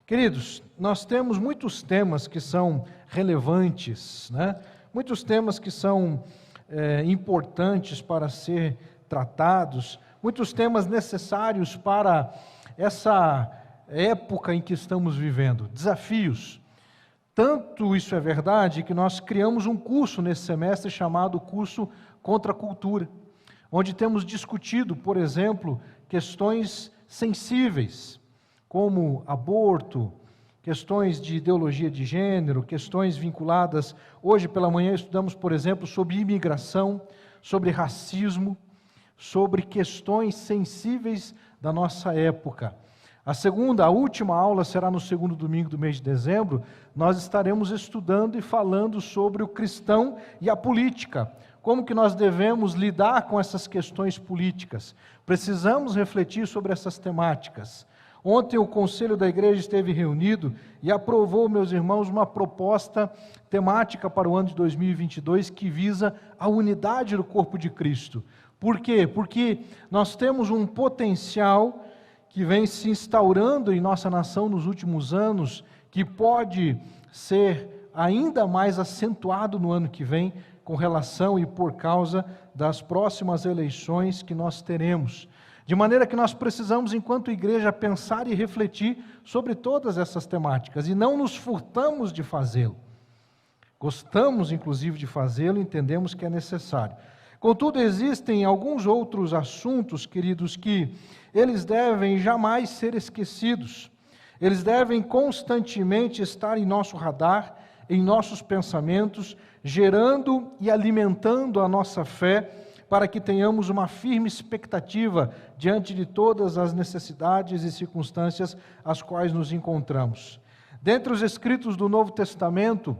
Queridos, nós temos muitos temas que são relevantes, né? Muitos temas que são importantes para ser tratados, muitos temas necessários para essa época em que estamos vivendo, desafios. Tanto isso é verdade que nós criamos um curso nesse semestre chamado Curso Contra a Cultura, onde temos discutido, por exemplo, questões sensíveis, como aborto, questões de ideologia de gênero, questões vinculadas. Hoje pela manhã estudamos, por exemplo, sobre imigração, sobre racismo, sobre questões sensíveis da nossa época. A última aula será no segundo domingo do mês de dezembro. Nós estaremos estudando e falando sobre o cristão e a política. Como que nós devemos lidar com essas questões políticas? Precisamos refletir sobre essas temáticas. Ontem o Conselho da Igreja esteve reunido e aprovou, meus irmãos, uma proposta temática para o ano de 2022 que visa a unidade do corpo de Cristo. Por quê? Porque nós temos um potencial que vem se instaurando em nossa nação nos últimos anos, que pode ser ainda mais acentuado no ano que vem, com relação e por causa das próximas eleições que nós teremos. De maneira que nós precisamos, enquanto igreja, pensar e refletir sobre todas essas temáticas, e não nos furtamos de fazê-lo. Gostamos, inclusive, de fazê-lo, entendemos que é necessário. Contudo, existem alguns outros assuntos, queridos, que eles devem jamais ser esquecidos. Eles devem constantemente estar em nosso radar, em nossos pensamentos, gerando e alimentando a nossa fé, para que tenhamos uma firme expectativa diante de todas as necessidades e circunstâncias às quais nos encontramos. Dentre os escritos do Novo Testamento,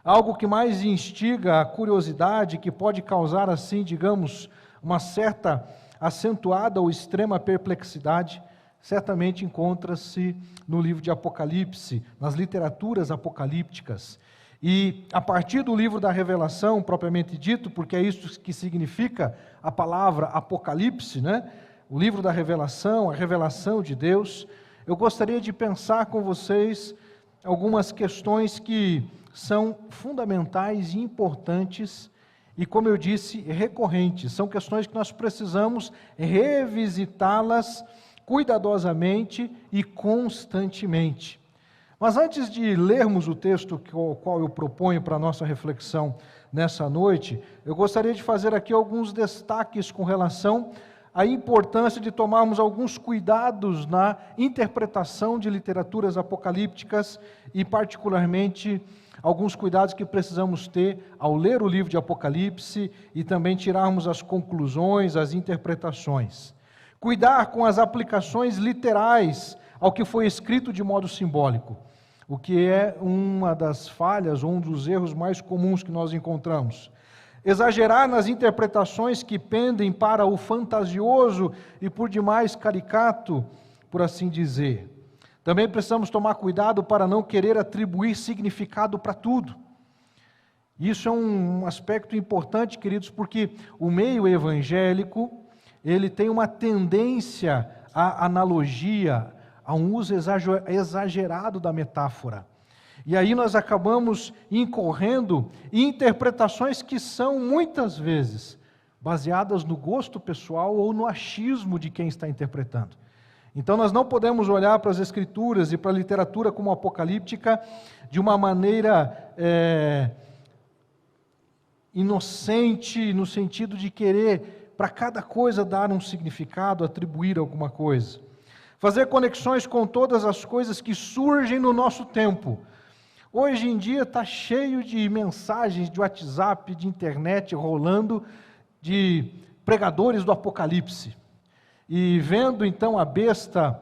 algo que mais instiga a curiosidade, que pode causar, assim, digamos, uma certa acentuada ou extrema perplexidade, certamente encontra-se no livro de Apocalipse, nas literaturas apocalípticas. E a partir do livro da Revelação, propriamente dito, porque é isso que significa a palavra Apocalipse, né? O livro da Revelação, a revelação de Deus, eu gostaria de pensar com vocês algumas questões que são fundamentais e importantes e, como eu disse, recorrentes. São questões que nós precisamos revisitá-las cuidadosamente e constantemente. Mas antes de lermos o texto o qual eu proponho para a nossa reflexão nessa noite, eu gostaria de fazer aqui alguns destaques com relação à importância de tomarmos alguns cuidados na interpretação de literaturas apocalípticas e, particularmente, alguns cuidados que precisamos ter ao ler o livro de Apocalipse e também tirarmos as conclusões, as interpretações. Cuidar com as aplicações literais ao que foi escrito de modo simbólico, o que é uma das falhas, ou um dos erros mais comuns que nós encontramos. Exagerar nas interpretações que pendem para o fantasioso e por demais caricato, por assim dizer. Também precisamos tomar cuidado para não querer atribuir significado para tudo. Isso é um aspecto importante, queridos, porque o meio evangélico, ele tem uma tendência à analogia, a um uso exagerado da metáfora. E aí nós acabamos incorrendo em interpretações que são, muitas vezes, baseadas no gosto pessoal ou no achismo de quem está interpretando. Então nós não podemos olhar para as Escrituras e para a literatura como apocalíptica de uma maneira inocente, no sentido de querer, para cada coisa, dar um significado, atribuir alguma coisa. Fazer conexões com todas as coisas que surgem no nosso tempo. Hoje em dia está cheio de mensagens de WhatsApp, de internet rolando, de pregadores do Apocalipse. E vendo então a besta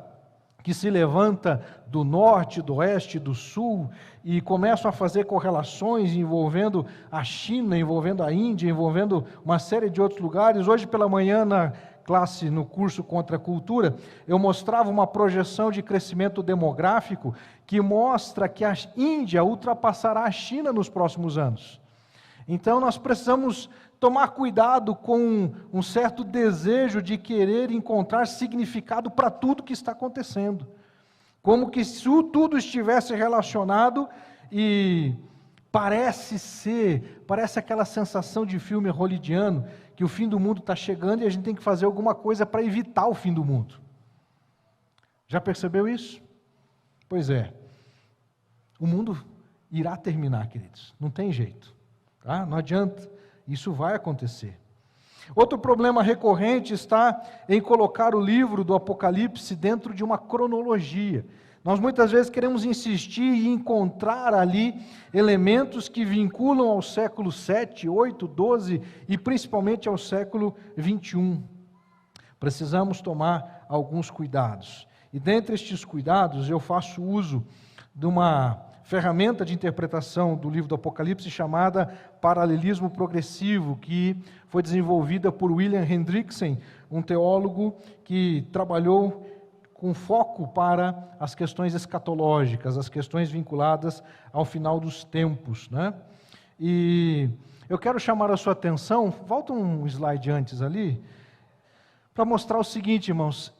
que se levanta do norte, do oeste, do sul, e começam a fazer correlações envolvendo a China, envolvendo a Índia, envolvendo uma série de outros lugares. Hoje pela manhã, na classe, no curso Contra a Cultura, eu mostrava uma projeção de crescimento demográfico que mostra que a Índia ultrapassará a China nos próximos anos. Então nós precisamos tomar cuidado com um certo desejo de querer encontrar significado para tudo que está acontecendo. como que se tudo estivesse relacionado e parece aquela sensação de filme hollywoodiano, que o fim do mundo está chegando e a gente tem que fazer alguma coisa para evitar o fim do mundo. Já percebeu isso? Pois é, o mundo irá terminar, queridos, não tem jeito, tá? Não adianta, isso vai acontecer. Outro problema recorrente está em colocar o livro do Apocalipse dentro de uma cronologia. Nós muitas vezes queremos insistir e encontrar ali elementos que vinculam ao século 7, 8, 12 e principalmente ao século 21. Precisamos tomar alguns cuidados. E dentre estes cuidados eu faço uso de uma ferramenta de interpretação do livro do Apocalipse chamada paralelismo progressivo, que foi desenvolvida por William Hendrickson, um teólogo que trabalhou com foco para as questões escatológicas, as questões vinculadas ao final dos tempos, né? E eu quero chamar a sua atenção, volta um slide antes ali, para mostrar o seguinte, irmãos,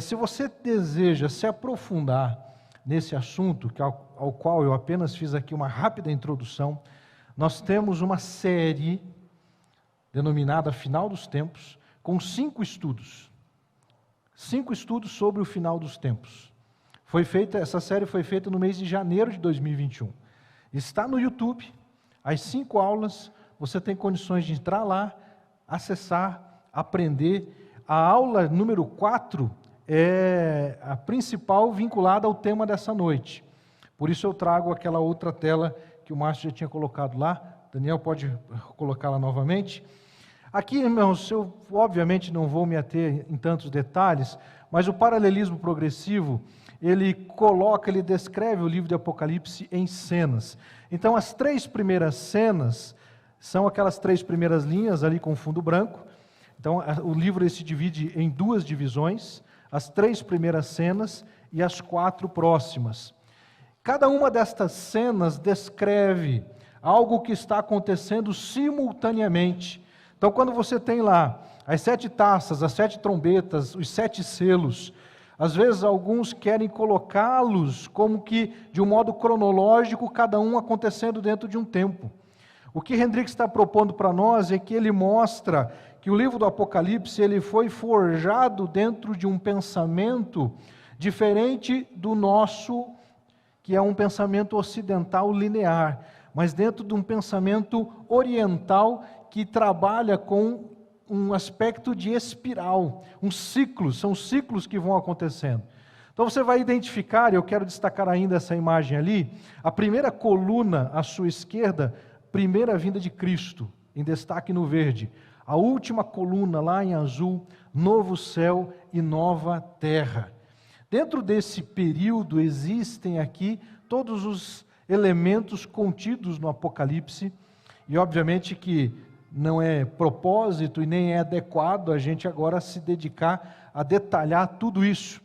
se você deseja se aprofundar nesse assunto, ao qual eu apenas fiz aqui uma rápida introdução, nós temos uma série denominada Final dos Tempos, com 5 estudos. 5 estudos sobre o final dos tempos. Essa série foi feita no mês de janeiro de 2021. Está no YouTube, as 5 aulas, você tem condições de entrar lá, acessar, aprender. A aula número 4 é a principal vinculada ao tema dessa noite. Por isso eu trago aquela outra tela que o Márcio já tinha colocado lá. Daniel pode colocá-la novamente. Aqui, irmãos, eu obviamente não vou me ater em tantos detalhes, mas o paralelismo progressivo, ele descreve o livro de Apocalipse em cenas. Então, as 3 primeiras cenas são aquelas 3 primeiras linhas ali com fundo branco. Então, o livro se divide em 2 divisões, as 3 primeiras cenas e as 4 próximas. Cada uma destas cenas descreve algo que está acontecendo simultaneamente. Então, quando você tem lá as 7 taças, as 7 trombetas, os 7 selos, às vezes alguns querem colocá-los como que de um modo cronológico, cada um acontecendo dentro de um tempo. O que Hendricks está propondo para nós é que ele mostra que o livro do Apocalipse ele foi forjado dentro de um pensamento diferente do nosso, que é um pensamento ocidental linear, mas dentro de um pensamento oriental que trabalha com um aspecto de espiral, são ciclos que vão acontecendo. Então você vai identificar, eu quero destacar ainda essa imagem ali, a primeira coluna à sua esquerda, primeira vinda de Cristo, em destaque no verde. A última coluna lá em azul, novo céu e nova terra. Dentro desse período existem aqui todos os elementos contidos no Apocalipse, e obviamente que não é propósito e nem é adequado a gente agora se dedicar a detalhar tudo isso.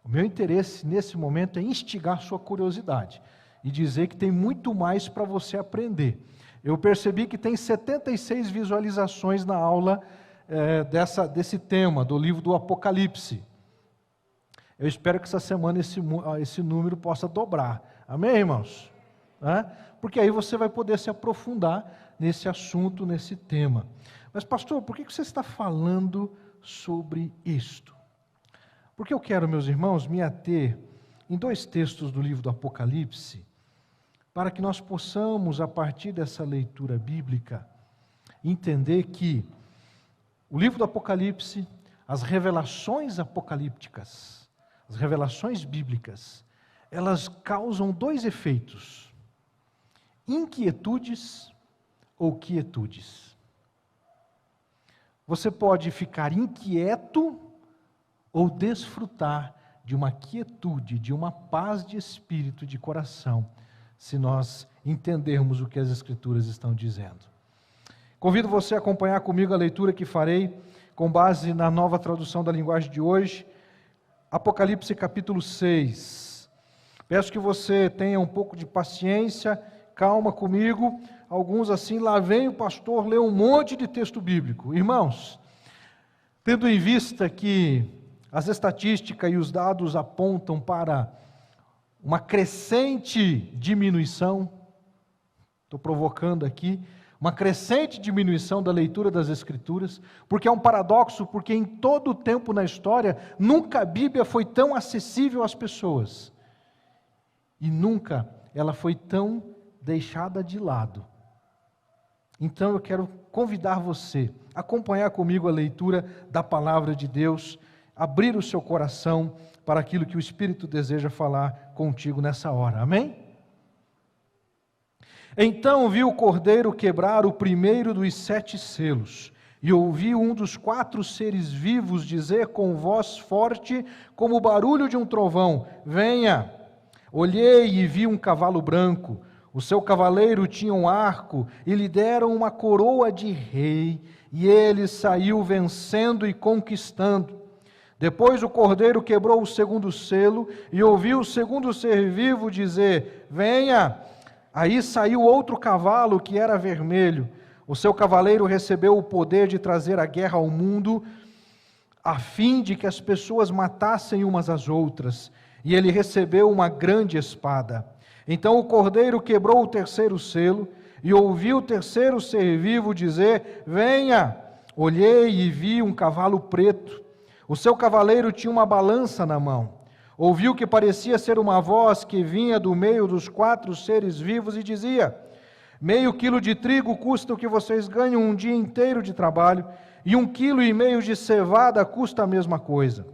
O meu interesse nesse momento é instigar sua curiosidade e dizer que tem muito mais para você aprender. Eu percebi que tem 76 visualizações na aula desse tema, do livro do Apocalipse. Eu espero que essa semana esse número possa dobrar. Amém, irmãos? Porque aí você vai poder se aprofundar nesse assunto, nesse tema. Mas, pastor, por que você está falando sobre isto? Porque eu quero, meus irmãos, me ater em 2 textos do livro do Apocalipse, para que nós possamos, a partir dessa leitura bíblica, entender que o livro do Apocalipse, as revelações apocalípticas, as revelações bíblicas, elas causam 2 efeitos: inquietudes ou quietudes. Você pode ficar inquieto ou desfrutar de uma quietude, de uma paz de espírito, de coração, se nós entendermos o que as Escrituras estão dizendo. Convido você a acompanhar comigo a leitura que farei, com base na nova tradução da linguagem de hoje, Apocalipse capítulo 6. Peço que você tenha um pouco de paciência, calma comigo. Alguns assim, lá vem o pastor ler um monte de texto bíblico. Irmãos, tendo em vista que as estatísticas e os dados apontam para uma crescente diminuição, estou provocando aqui, uma crescente diminuição da leitura das Escrituras, porque é um paradoxo, porque em todo o tempo na história, nunca a Bíblia foi tão acessível às pessoas, e nunca ela foi tão deixada de lado. Então eu quero convidar você a acompanhar comigo a leitura da Palavra de Deus, abrir o seu coração para aquilo que o Espírito deseja falar contigo nessa hora, amém? Então vi o Cordeiro quebrar o primeiro dos 7 selos, e ouvi um dos 4 seres vivos dizer com voz forte, como o barulho de um trovão: venha! Olhei e vi um cavalo branco, o seu cavaleiro tinha um arco, e lhe deram uma coroa de rei, e ele saiu vencendo e conquistando. Depois o Cordeiro quebrou o segundo selo, e ouvi o segundo ser vivo dizer: venha! Aí saiu outro cavalo que era vermelho. O seu cavaleiro recebeu o poder de trazer a guerra ao mundo, a fim de que as pessoas matassem umas às outras. E ele recebeu uma grande espada. Então o Cordeiro quebrou o terceiro selo, e ouvi o terceiro ser vivo dizer: venha! Olhei e vi um cavalo preto. O seu cavaleiro tinha uma balança na mão. Ouviu que parecia ser uma voz que vinha do meio dos 4 seres vivos e dizia: meio quilo de trigo custa o que vocês ganham um dia inteiro de trabalho, e 1,5 quilo de cevada custa a mesma coisa.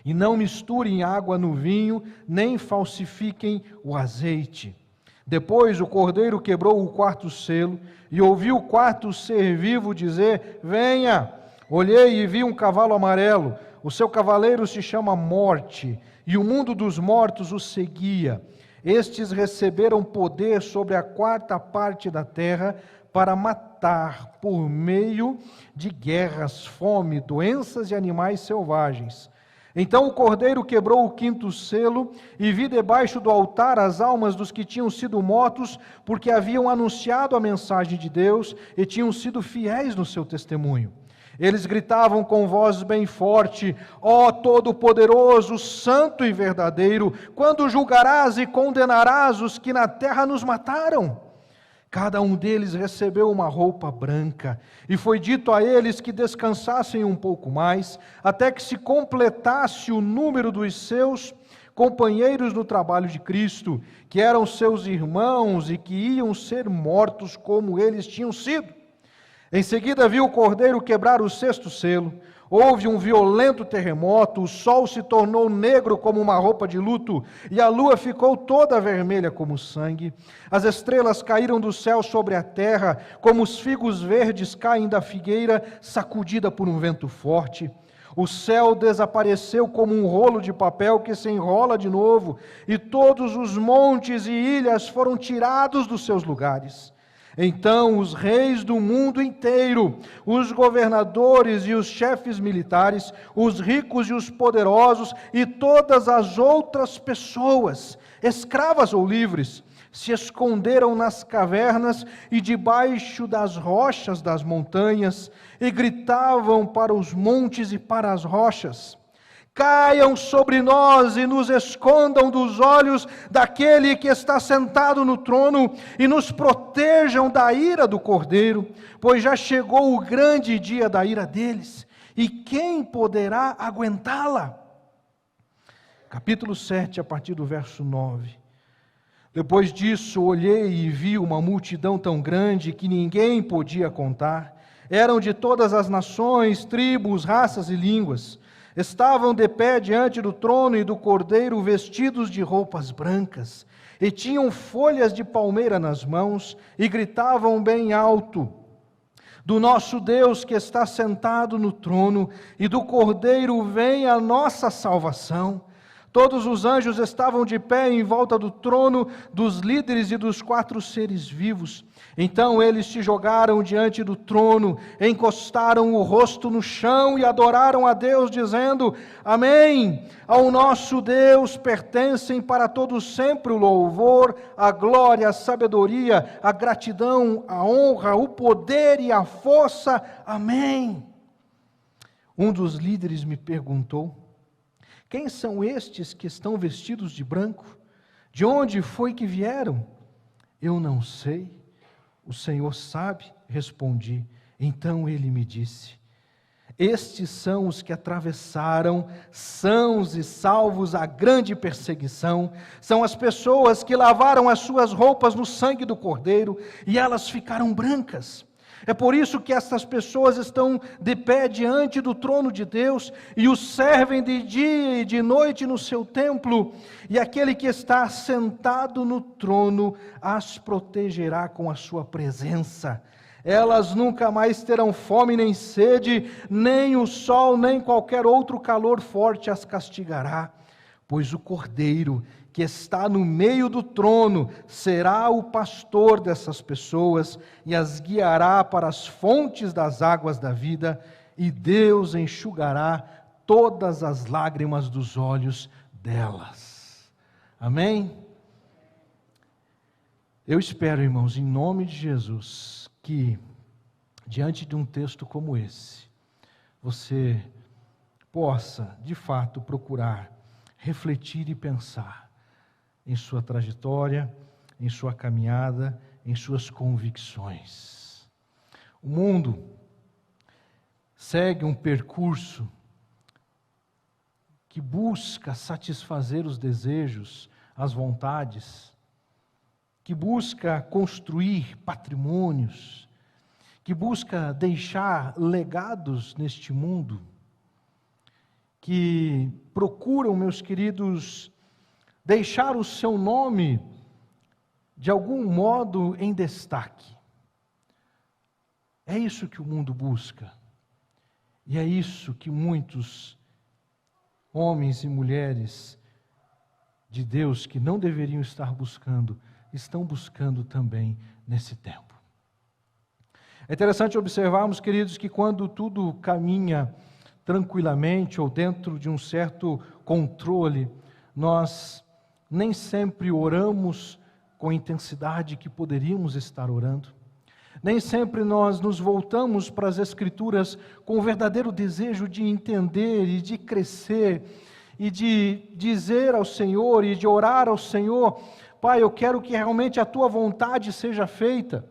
E não misturem água no vinho, nem falsifiquem o azeite. Depois o Cordeiro quebrou o 4º selo, e ouviu o 4º ser vivo dizer: venha! Olhei e vi um cavalo amarelo. O seu cavaleiro se chama Morte, e o mundo dos mortos o seguia. Estes receberam poder sobre a 4ª parte da terra para matar por meio de guerras, fome, doenças e animais selvagens. Então o Cordeiro quebrou o 5º selo, e vi debaixo do altar as almas dos que tinham sido mortos, porque haviam anunciado a mensagem de Deus e tinham sido fiéis no seu testemunho. Eles gritavam com voz bem forte: ó Todo-Poderoso, Santo e Verdadeiro, quando julgarás e condenarás os que na terra nos mataram? Cada um deles recebeu uma roupa branca, e foi dito a eles que descansassem um pouco mais, até que se completasse o número dos seus companheiros no trabalho de Cristo, que eram seus irmãos e que iam ser mortos como eles tinham sido. Em seguida viu o Cordeiro quebrar o 6º selo. Houve um violento terremoto, o sol se tornou negro como uma roupa de luto, e a lua ficou toda vermelha como sangue. As estrelas caíram do céu sobre a terra, como os figos verdes caem da figueira, sacudida por um vento forte. O céu desapareceu como um rolo de papel que se enrola de novo, e todos os montes e ilhas foram tirados dos seus lugares. Então os reis do mundo inteiro, os governadores e os chefes militares, os ricos e os poderosos e todas as outras pessoas, escravas ou livres, se esconderam nas cavernas e debaixo das rochas das montanhas e gritavam para os montes e para as rochas: caiam sobre nós e nos escondam dos olhos daquele que está sentado no trono e nos protejam da ira do Cordeiro, pois já chegou o grande dia da ira deles, e quem poderá aguentá-la? Capítulo 7, a partir do verso 9. Depois disso, olhei e vi uma multidão tão grande que ninguém podia contar. Eram de todas as nações, tribos, raças e línguas. Estavam de pé diante do trono e do Cordeiro, vestidos de roupas brancas, e tinham folhas de palmeira nas mãos, e gritavam bem alto: do nosso Deus que está sentado no trono, e do Cordeiro vem a nossa salvação. Todos os anjos estavam de pé em volta do trono, dos líderes e dos 4 seres vivos. Então eles se jogaram diante do trono, encostaram o rosto no chão e adoraram a Deus, dizendo: amém! Ao nosso Deus pertencem para todos sempre o louvor, a glória, a sabedoria, a gratidão, a honra, o poder e a força. Amém! Um dos líderes me perguntou: quem são estes que estão vestidos de branco? De onde foi que vieram? Eu não sei. O Senhor sabe, respondi. Então ele me disse: estes são os que atravessaram, sãos e salvos, a grande perseguição. São as pessoas que lavaram as suas roupas no sangue do Cordeiro e elas ficaram brancas. É por isso que essas pessoas estão de pé diante do trono de Deus e o servem de dia e de noite no seu templo. E aquele que está sentado no trono as protegerá com a sua presença. Elas nunca mais terão fome nem sede, nem o sol, nem qualquer outro calor forte as castigará. Pois o Cordeiro que está no meio do trono será o pastor dessas pessoas e as guiará para as fontes das águas da vida, e Deus enxugará todas as lágrimas dos olhos delas. Amém? Eu espero, irmãos, em nome de Jesus, que diante de um texto como esse, você possa, de fato, procurar refletir e pensar em sua trajetória, em sua caminhada, em suas convicções. O mundo segue um percurso que busca satisfazer os desejos, as vontades, que busca construir patrimônios, que busca deixar legados neste mundo, que procuram, meus queridos, deixar o seu nome, de algum modo, em destaque. É isso que o mundo busca. E é isso que muitos homens e mulheres de Deus que não deveriam estar buscando, estão buscando também nesse tempo. É interessante observarmos, queridos, que quando tudo caminha tranquilamente ou dentro de um certo controle, nós nem sempre oramos com a intensidade que poderíamos estar orando. Nem sempre nós nos voltamos para as Escrituras com o verdadeiro desejo de entender e de crescer e de dizer ao Senhor e de orar ao Senhor: Pai, eu quero que realmente a Tua vontade seja feita.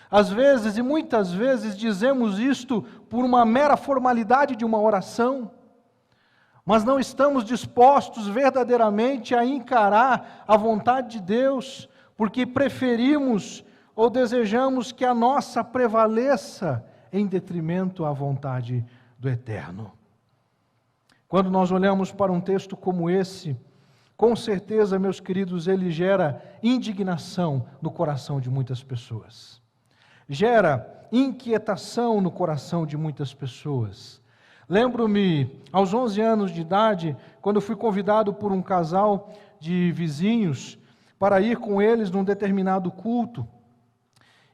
Às vezes, e muitas vezes, dizemos isto por uma mera formalidade de uma oração, mas não estamos dispostos verdadeiramente a encarar a vontade de Deus, porque preferimos ou desejamos que a nossa prevaleça em detrimento à vontade do Eterno. Quando nós olhamos para um texto como esse, com certeza, meus queridos, ele gera indignação no coração de muitas pessoas. Gera inquietação no coração de muitas pessoas. Lembro-me, aos 11 anos de idade, quando eu fui convidado por um casal de vizinhos para ir com eles num determinado culto.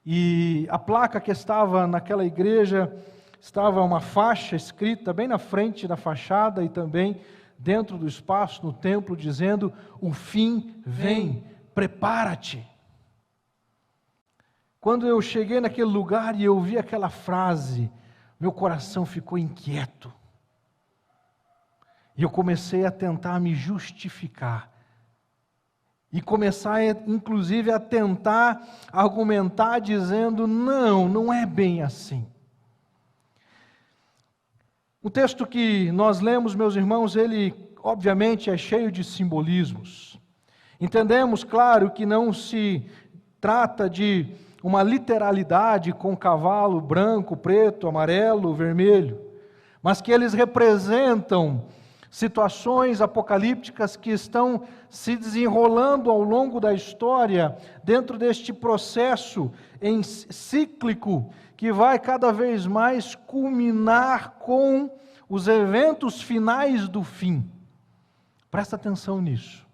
E a placa que estava naquela igreja, estava uma faixa escrita bem na frente da fachada e também dentro do espaço, no templo, dizendo: o fim vem, prepara-te. Quando eu cheguei naquele lugar e eu vi aquela frase, meu coração ficou inquieto. E eu comecei a tentar me justificar. E começar, inclusive, a tentar argumentar dizendo: não é bem assim. O texto que nós lemos, meus irmãos, ele obviamente é cheio de simbolismos. Entendemos, claro, que não se trata de uma literalidade com cavalo branco, preto, amarelo, vermelho, mas que eles representam situações apocalípticas que estão se desenrolando ao longo da história, dentro deste processo cíclico, que vai cada vez mais culminar com os eventos finais do fim. Presta atenção nisso.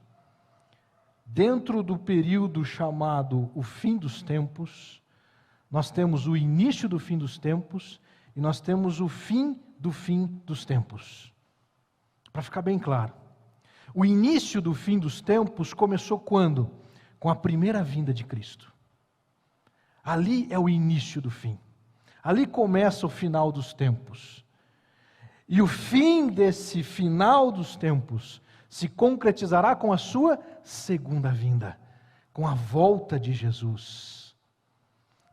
Dentro do período chamado o fim dos tempos, nós temos o início do fim dos tempos e nós temos o fim dos tempos. Para ficar bem claro, o início do fim dos tempos começou quando? Com a primeira vinda de Cristo. Ali é o início do fim. Ali começa o final dos tempos. E o fim desse final dos tempos se concretizará com a sua segunda vinda, com a volta de Jesus,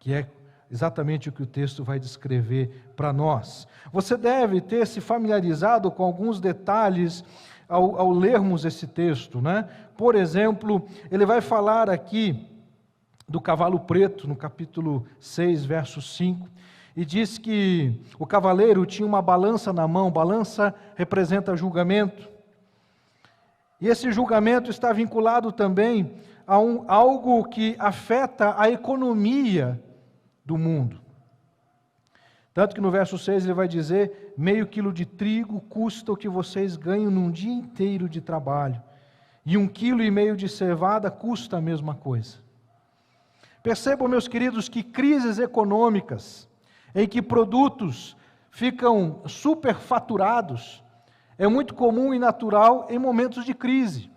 que é exatamente o que o texto vai descrever para nós. Você deve ter se familiarizado com alguns detalhes ao lermos esse texto, né? Por exemplo, ele vai falar aqui do cavalo preto, no capítulo 6, verso 5, e diz que o cavaleiro tinha uma balança na mão, balança representa julgamento, e esse julgamento está vinculado também a algo que afeta a economia do mundo. Tanto que no verso 6 ele vai dizer, meio quilo de trigo custa o que vocês ganham num dia inteiro de trabalho, e 1,5 quilo de cevada custa a mesma coisa. Percebam, meus queridos, que crises econômicas, em que produtos ficam superfaturados, é muito comum e natural em momentos de crise.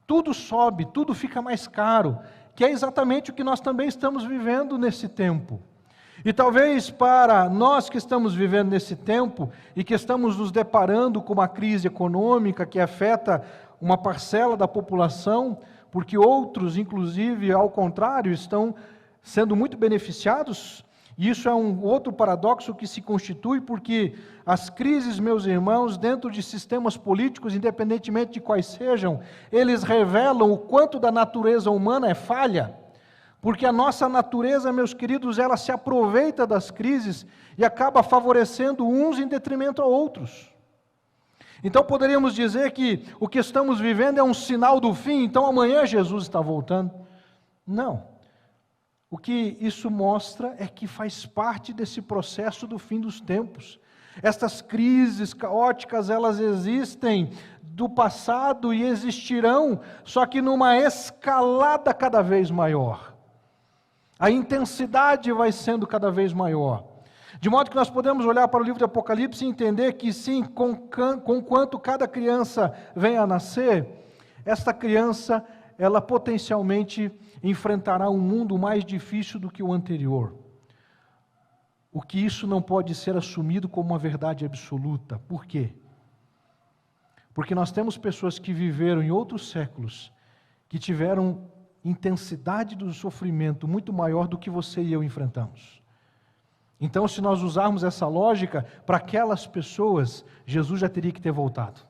Tudo sobe, tudo fica mais caro, que é exatamente o que nós também estamos vivendo nesse tempo. E talvez para nós que estamos vivendo nesse tempo e que estamos nos deparando com uma crise econômica que afeta uma parcela da população, porque outros, inclusive, ao contrário, estão sendo muito beneficiados. E isso é um outro paradoxo que se constitui, porque as crises, meus irmãos, dentro de sistemas políticos, independentemente de quais sejam, eles revelam o quanto da natureza humana é falha, porque a nossa natureza, meus queridos, ela se aproveita das crises e acaba favorecendo uns em detrimento a outros. Então poderíamos dizer que o que estamos vivendo é um sinal do fim, então amanhã Jesus está voltando. Não. O que isso mostra é que faz parte desse processo do fim dos tempos. Estas crises caóticas, elas existem do passado e existirão, só que numa escalada cada vez maior. A intensidade vai sendo cada vez maior. De modo que nós podemos olhar para o livro de Apocalipse e entender que sim, conquanto cada criança venha a nascer, esta criança, ela potencialmente enfrentará um mundo mais difícil do que o anterior. O que isso não pode ser assumido como uma verdade absoluta. Por quê? Porque nós temos pessoas que viveram em outros séculos, que tiveram intensidade do sofrimento muito maior do que você e eu enfrentamos. Então, se nós usarmos essa lógica, para aquelas pessoas, Jesus já teria que ter voltado.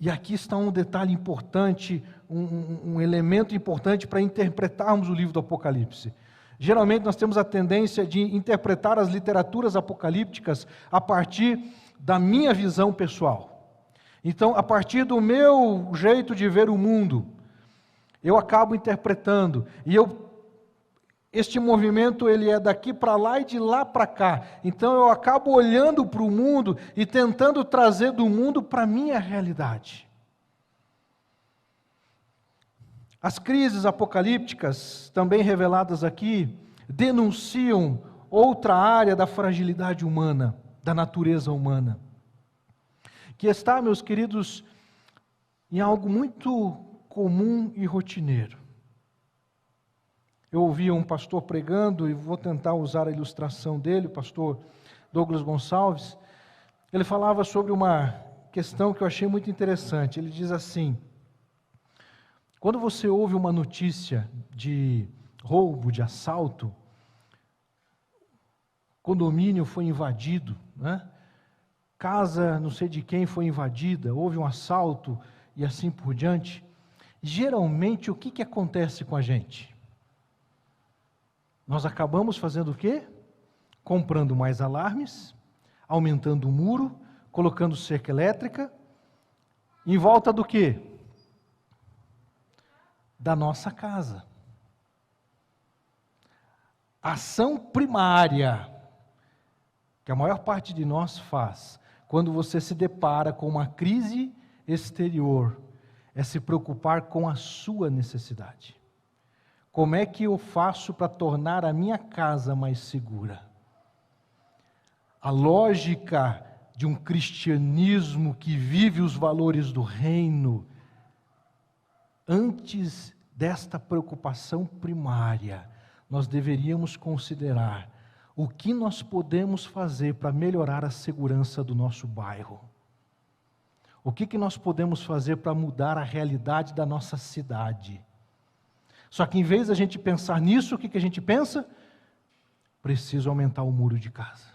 E aqui está um detalhe importante, um elemento importante para interpretarmos o livro do Apocalipse. Geralmente nós temos a tendência de interpretar as literaturas apocalípticas a partir da minha visão pessoal. Então, a partir do meu jeito de ver o mundo, eu acabo interpretando, e este movimento ele é daqui para lá e de lá para cá. Então eu acabo olhando para o mundo e tentando trazer do mundo para a minha realidade. As crises apocalípticas, também reveladas aqui, denunciam outra área da fragilidade humana, da natureza humana, que está, meus queridos, em algo muito comum e rotineiro. Eu ouvi um pastor pregando, e vou tentar usar a ilustração dele, o pastor Douglas Gonçalves. Ele falava sobre uma questão que eu achei muito interessante. Ele diz assim: quando você ouve uma notícia de roubo, de assalto, condomínio foi invadido, né? Casa não sei de quem foi invadida, houve um assalto e assim por diante, geralmente o que acontece com a gente? Nós acabamos fazendo o quê? Comprando mais alarmes, aumentando o muro, colocando cerca elétrica, em volta do quê? Da nossa casa. Ação primária, que a maior parte de nós faz, quando você se depara com uma crise exterior, é se preocupar com a sua necessidade. Como é que eu faço para tornar a minha casa mais segura? A lógica de um cristianismo que vive os valores do reino, antes desta preocupação primária, nós deveríamos considerar o que nós podemos fazer para melhorar a segurança do nosso bairro. O que nós podemos fazer para mudar a realidade da nossa cidade? Só que em vez de a gente pensar nisso, o que a gente pensa? Preciso aumentar o muro de casa.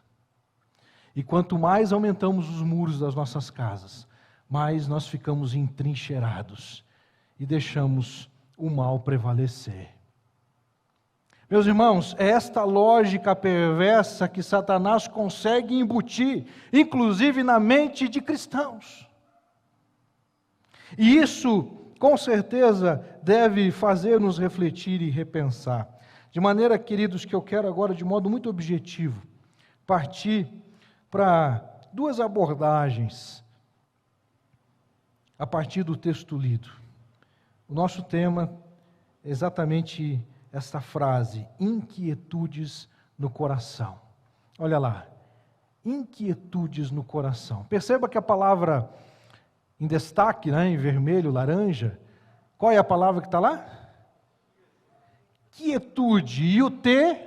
E quanto mais aumentamos os muros das nossas casas, mais nós ficamos entrincheirados e deixamos o mal prevalecer. Meus irmãos, é esta lógica perversa que Satanás consegue embutir, inclusive na mente de cristãos. E isso, com certeza, deve fazer-nos refletir e repensar. De maneira, queridos, que eu quero agora, de modo muito objetivo, partir para duas abordagens a partir do texto lido. O nosso tema é exatamente esta frase, inquietudes no coração. Olha lá, inquietudes no coração. Perceba que a palavra em destaque, em vermelho, laranja, qual é a palavra que está lá? Quietude. E o T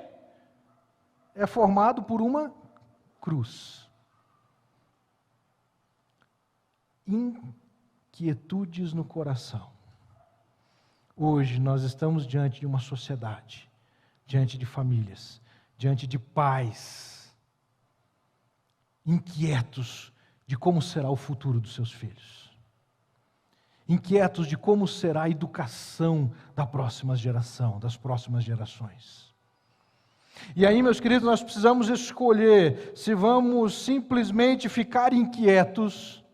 é formado por uma cruz. Inquietudes no coração. Hoje nós estamos diante de uma sociedade, diante de famílias, diante de pais, inquietos de como será o futuro dos seus filhos, inquietos de como será a educação da próxima geração, das próximas gerações. E aí, meus queridos, nós precisamos escolher se vamos simplesmente ficar inquietos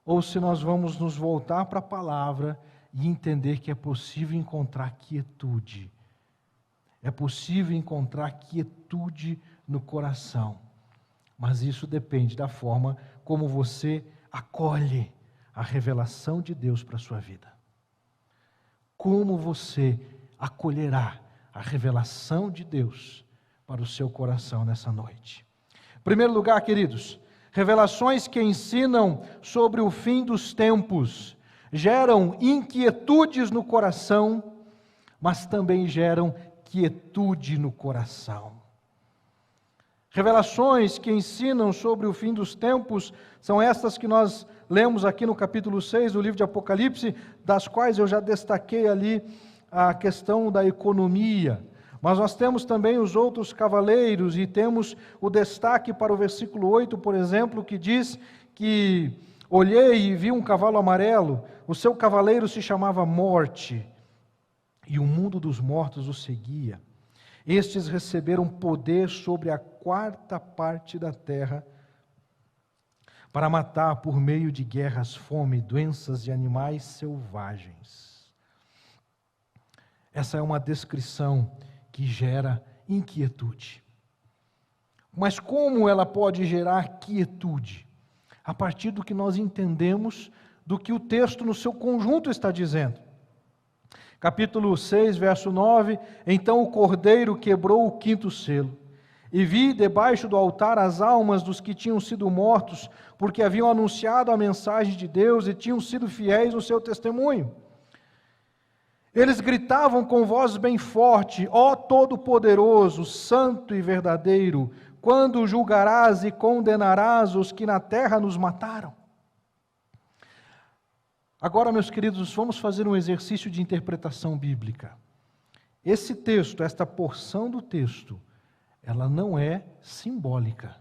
ou se nós vamos nos voltar para a palavra e entender que é possível encontrar quietude. É possível encontrar quietude no coração. Mas isso depende da forma como você acolhe a revelação de Deus para a sua vida. Como você acolherá a revelação de Deus para o seu coração nessa noite. Em primeiro lugar, queridos, revelações que ensinam sobre o fim dos tempos geram inquietudes no coração, mas também geram quietude no coração. Revelações que ensinam sobre o fim dos tempos são estas que nós lemos aqui no capítulo 6 do livro de Apocalipse, das quais eu já destaquei ali a questão da economia. Mas nós temos também os outros cavaleiros e temos o destaque para o versículo 8, por exemplo, que diz que olhei e vi um cavalo amarelo, o seu cavaleiro se chamava Morte, e o mundo dos mortos o seguia. Estes receberam poder sobre a 1/4 da terra para matar por meio de guerras, fome, doenças e animais selvagens. Essa é uma descrição que gera inquietude. Mas como ela pode gerar quietude? A partir do que nós entendemos do que o texto no seu conjunto está dizendo. Capítulo 6, verso 9, então o cordeiro quebrou o 5º selo, e vi debaixo do altar as almas dos que tinham sido mortos, porque haviam anunciado a mensagem de Deus e tinham sido fiéis no seu testemunho. Eles gritavam com voz bem forte, ó Todo-Poderoso, Santo e Verdadeiro, quando julgarás e condenarás os que na terra nos mataram? Agora, meus queridos, vamos fazer um exercício de interpretação bíblica. Esse texto, esta porção do texto, ela não é simbólica.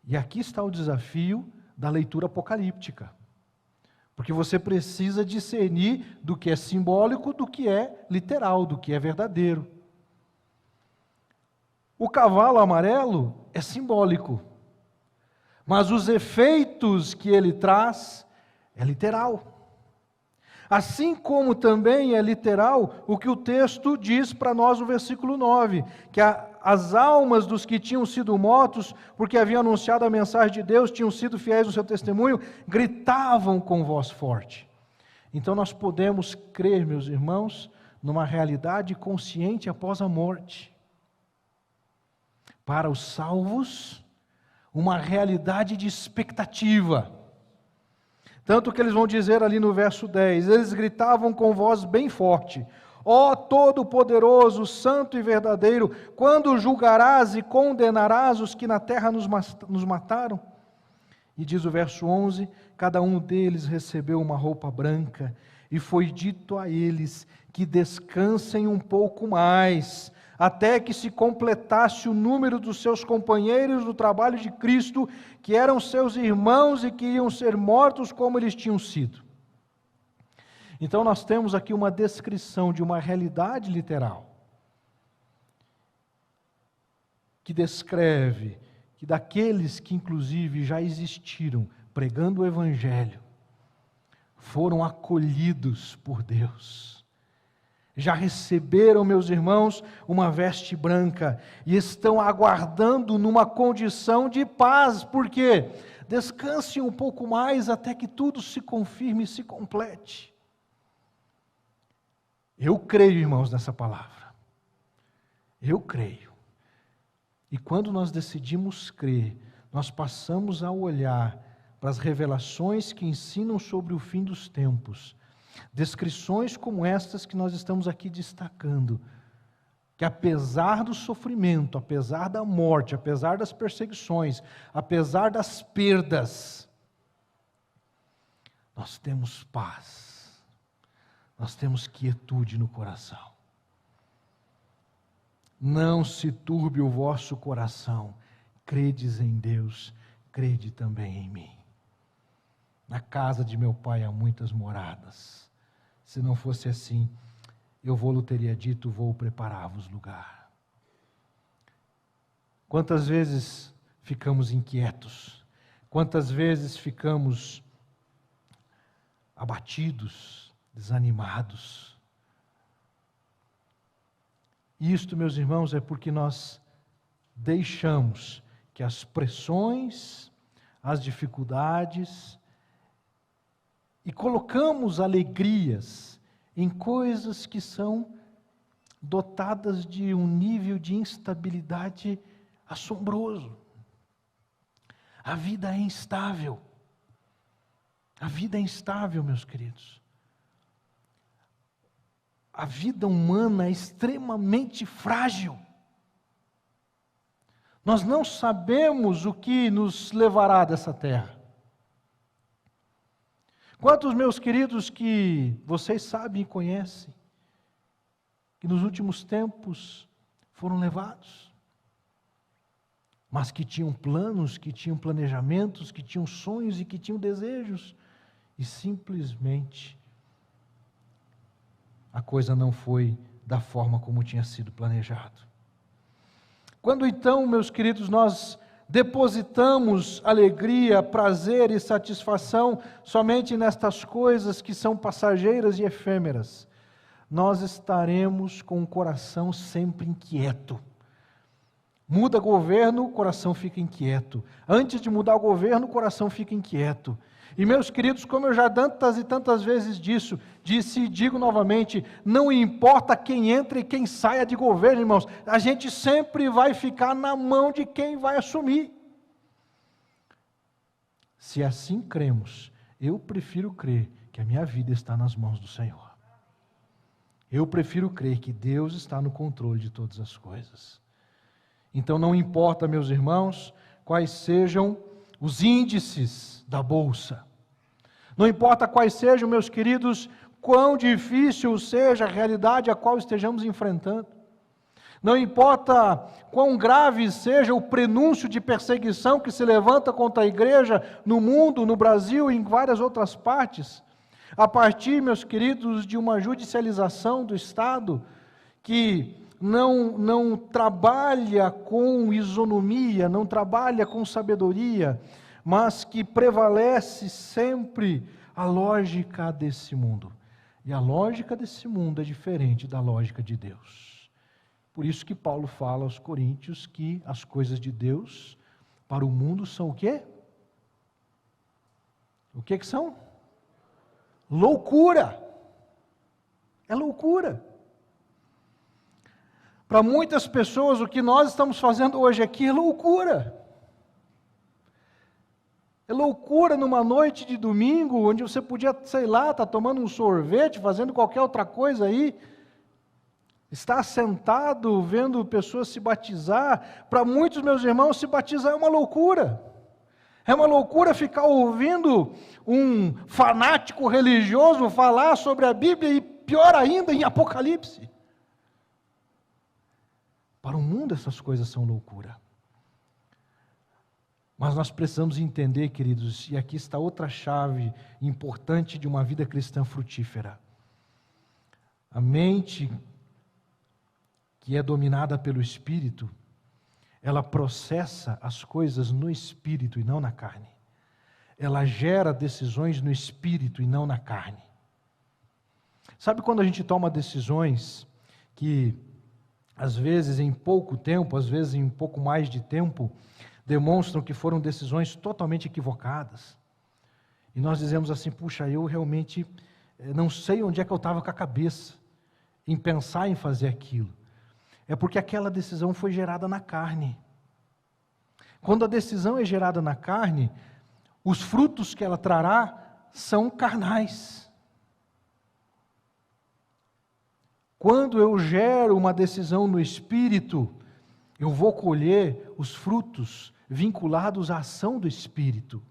E aqui está o desafio da leitura apocalíptica. Porque você precisa discernir do que é simbólico, do que é literal, do que é verdadeiro. O cavalo amarelo é simbólico, mas os efeitos que ele traz é literal. Assim como também é literal o que o texto diz para nós no versículo 9, que as almas dos que tinham sido mortos, porque haviam anunciado a mensagem de Deus, tinham sido fiéis no seu testemunho, gritavam com voz forte. Então nós podemos crer, meus irmãos, numa realidade consciente após a morte. Para os salvos, uma realidade de expectativa. Tanto que eles vão dizer ali no verso 10, eles gritavam com voz bem forte, ó Todo-Poderoso, Santo e Verdadeiro, quando julgarás e condenarás os que na terra nos mataram? E diz o verso 11, cada um deles recebeu uma roupa branca, e foi dito a eles que descansem um pouco mais, até que se completasse o número dos seus companheiros no trabalho de Cristo, que eram seus irmãos e que iam ser mortos como eles tinham sido. Então nós temos aqui uma descrição de uma realidade literal, que descreve que daqueles que inclusive já existiram pregando o Evangelho, foram acolhidos por Deus. Já receberam, meus irmãos, uma veste branca e estão aguardando numa condição de paz. Por quê? Descansem um pouco mais até que tudo se confirme e se complete. Eu creio, irmãos, nessa palavra. Eu creio. E quando nós decidimos crer, nós passamos a olhar para as revelações que ensinam sobre o fim dos tempos, descrições como estas que nós estamos aqui destacando, que apesar do sofrimento, apesar da morte, apesar das perseguições, apesar das perdas, nós temos paz, nós temos quietude no coração. Não se turbe o vosso coração, credes em Deus, crede também em mim. Na casa de meu pai há muitas moradas. Se não fosse assim, eu vou-lhe teria dito, vou preparar-vos lugar. Quantas vezes ficamos inquietos? Quantas vezes ficamos abatidos, desanimados? Isto, meus irmãos, é porque nós deixamos que as pressões, as dificuldades, e colocamos alegrias em coisas que são dotadas de um nível de instabilidade assombroso. A vida é instável. A vida é instável, meus queridos. A vida humana é extremamente frágil. Nós não sabemos o que nos levará dessa terra. Quantos, meus queridos, que vocês sabem e conhecem, que nos últimos tempos foram levados, mas que tinham planos, que tinham planejamentos, que tinham sonhos e que tinham desejos, e simplesmente a coisa não foi da forma como tinha sido planejado. Quando então, meus queridos, nós depositamos alegria, prazer e satisfação somente nestas coisas que são passageiras e efêmeras, nós estaremos com o coração sempre inquieto. Muda governo, o coração fica inquieto. Antes de mudar o governo, o coração fica inquieto. E meus queridos, como eu já tantas e tantas vezes disse e digo novamente, não importa quem entra e quem saia de governo, irmãos, a gente sempre vai ficar na mão de quem vai assumir. Se assim cremos, eu prefiro crer que a minha vida está nas mãos do Senhor. Eu prefiro crer que Deus está no controle de todas as coisas. Então não importa, meus irmãos, quais sejam os índices da bolsa. Não importa quais sejam, meus queridos, quão difícil seja a realidade a qual estejamos enfrentando. Não importa quão grave seja o prenúncio de perseguição que se levanta contra a igreja no mundo, no Brasil e em várias outras partes. A partir, meus queridos, de uma judicialização do Estado que não trabalha com isonomia, não trabalha com sabedoria, mas que prevalece sempre a lógica desse mundo. E a lógica desse mundo é diferente da lógica de Deus. Por isso que Paulo fala aos Coríntios que as coisas de Deus para o mundo são o quê? O que são? Loucura. É loucura. Para muitas pessoas, o que nós estamos fazendo hoje aqui é loucura. É loucura numa noite de domingo, onde você podia, sei lá, estar tomando um sorvete, fazendo qualquer outra coisa aí, estar sentado, vendo pessoas se batizar. Para muitos meus irmãos, se batizar é uma loucura. É uma loucura ficar ouvindo um fanático religioso falar sobre a Bíblia e, pior ainda, em Apocalipse. Para o mundo essas coisas são loucura. Mas nós precisamos entender, queridos, e aqui está outra chave importante de uma vida cristã frutífera. A mente que é dominada pelo Espírito, ela processa as coisas no Espírito e não na carne. Ela gera decisões no Espírito e não na carne. Sabe quando a gente toma decisões que, às vezes em pouco tempo, às vezes em um pouco mais de tempo, demonstram que foram decisões totalmente equivocadas? E nós dizemos assim, puxa, eu realmente não sei onde é que eu estava com a cabeça em pensar em fazer aquilo. É porque aquela decisão foi gerada na carne. Quando a decisão é gerada na carne, os frutos que ela trará são carnais. Quando eu gero uma decisão no Espírito, eu vou colher os frutos vinculados à ação do Espírito.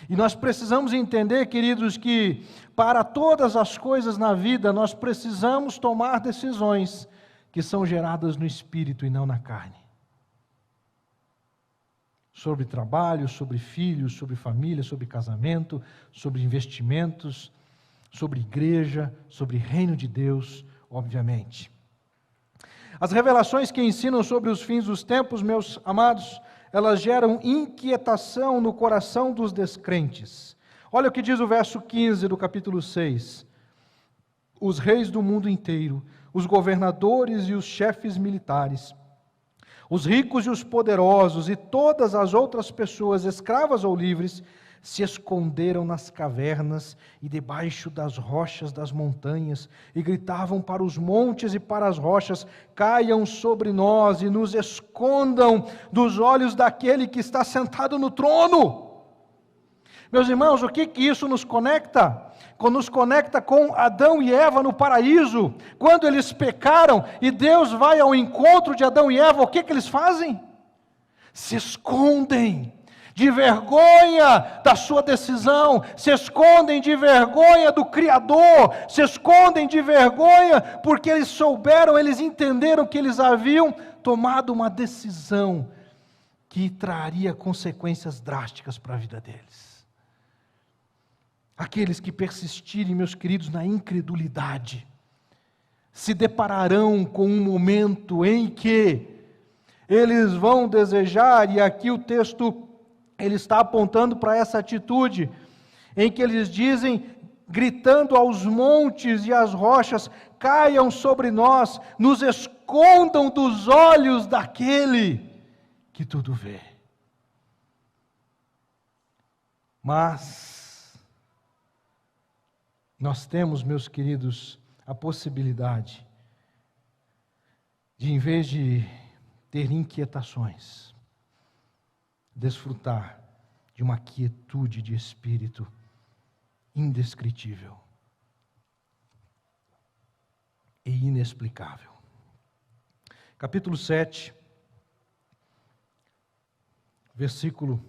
E nós precisamos entender, queridos, que para todas as coisas na vida, nós precisamos tomar decisões que são geradas no Espírito e não na carne. Sobre trabalho, sobre filhos, sobre família, sobre casamento, sobre investimentos, sobre igreja, sobre reino de Deus, obviamente. As revelações que ensinam sobre os fins dos tempos, meus amados, elas geram inquietação no coração dos descrentes. Olha o que diz o verso 15 do capítulo 6. Os reis do mundo inteiro, os governadores e os chefes militares, os ricos e os poderosos e todas as outras pessoas, escravas ou livres, se esconderam nas cavernas e debaixo das rochas das montanhas e gritavam para os montes e para as rochas: caiam sobre nós e nos escondam dos olhos daquele que está sentado no trono. Meus irmãos, o que isso nos conecta? Nos conecta com Adão e Eva no paraíso. Quando eles pecaram e Deus vai ao encontro de Adão e Eva, o que eles fazem? Se escondem de vergonha da sua decisão, se escondem de vergonha do Criador, se escondem de vergonha porque eles souberam, eles entenderam que eles haviam tomado uma decisão que traria consequências drásticas para a vida deles. Aqueles que persistirem, meus queridos, na incredulidade, se depararão com um momento em que eles vão desejar, e aqui o texto ele está apontando para essa atitude, em que eles dizem, gritando aos montes e às rochas: caiam sobre nós, nos escondam dos olhos daquele que tudo vê. Mas nós temos, meus queridos, a possibilidade de, em vez de ter inquietações, desfrutar de uma quietude de espírito indescritível e inexplicável. Capítulo 7, versículo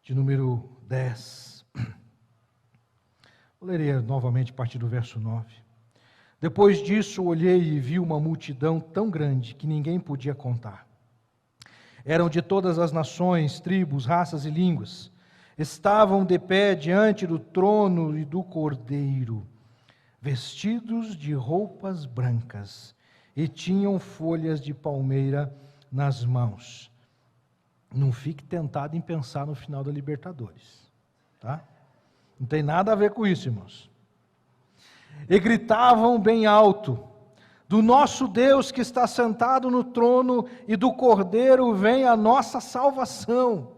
de número 10. Eu lerei novamente a partir do verso 9. Depois disso, olhei e vi uma multidão tão grande que ninguém podia contar. Eram de todas as nações, tribos, raças e línguas. Estavam de pé diante do trono e do Cordeiro, vestidos de roupas brancas, e tinham folhas de palmeira nas mãos. Não fique tentado em pensar no final da Libertadores, tá? Não tem nada a ver com isso, irmãos. E gritavam bem alto: do nosso Deus que está sentado no trono e do Cordeiro vem a nossa salvação.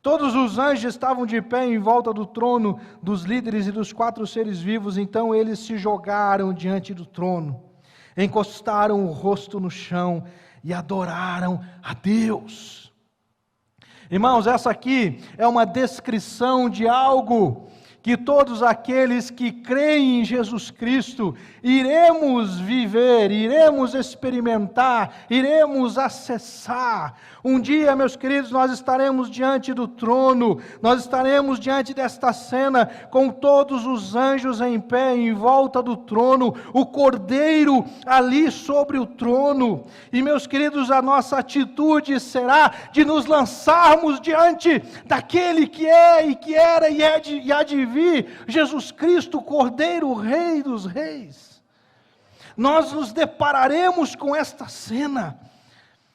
Todos os anjos estavam de pé em volta do trono, dos líderes e dos 4 seres vivos. Então eles se jogaram diante do trono, encostaram o rosto no chão e adoraram a Deus. Irmãos, essa aqui é uma descrição de algo que todos aqueles que creem em Jesus Cristo iremos viver, iremos experimentar, iremos acessar. Um dia, meus queridos, nós estaremos diante do trono, nós estaremos diante desta cena com todos os anjos em pé em volta do trono, o Cordeiro ali sobre o trono. E, meus queridos, a nossa atitude será de nos lançarmos diante daquele que é e que era e há de vir, Jesus Cristo, o Cordeiro, o Rei dos Reis. Nós nos depararemos com esta cena.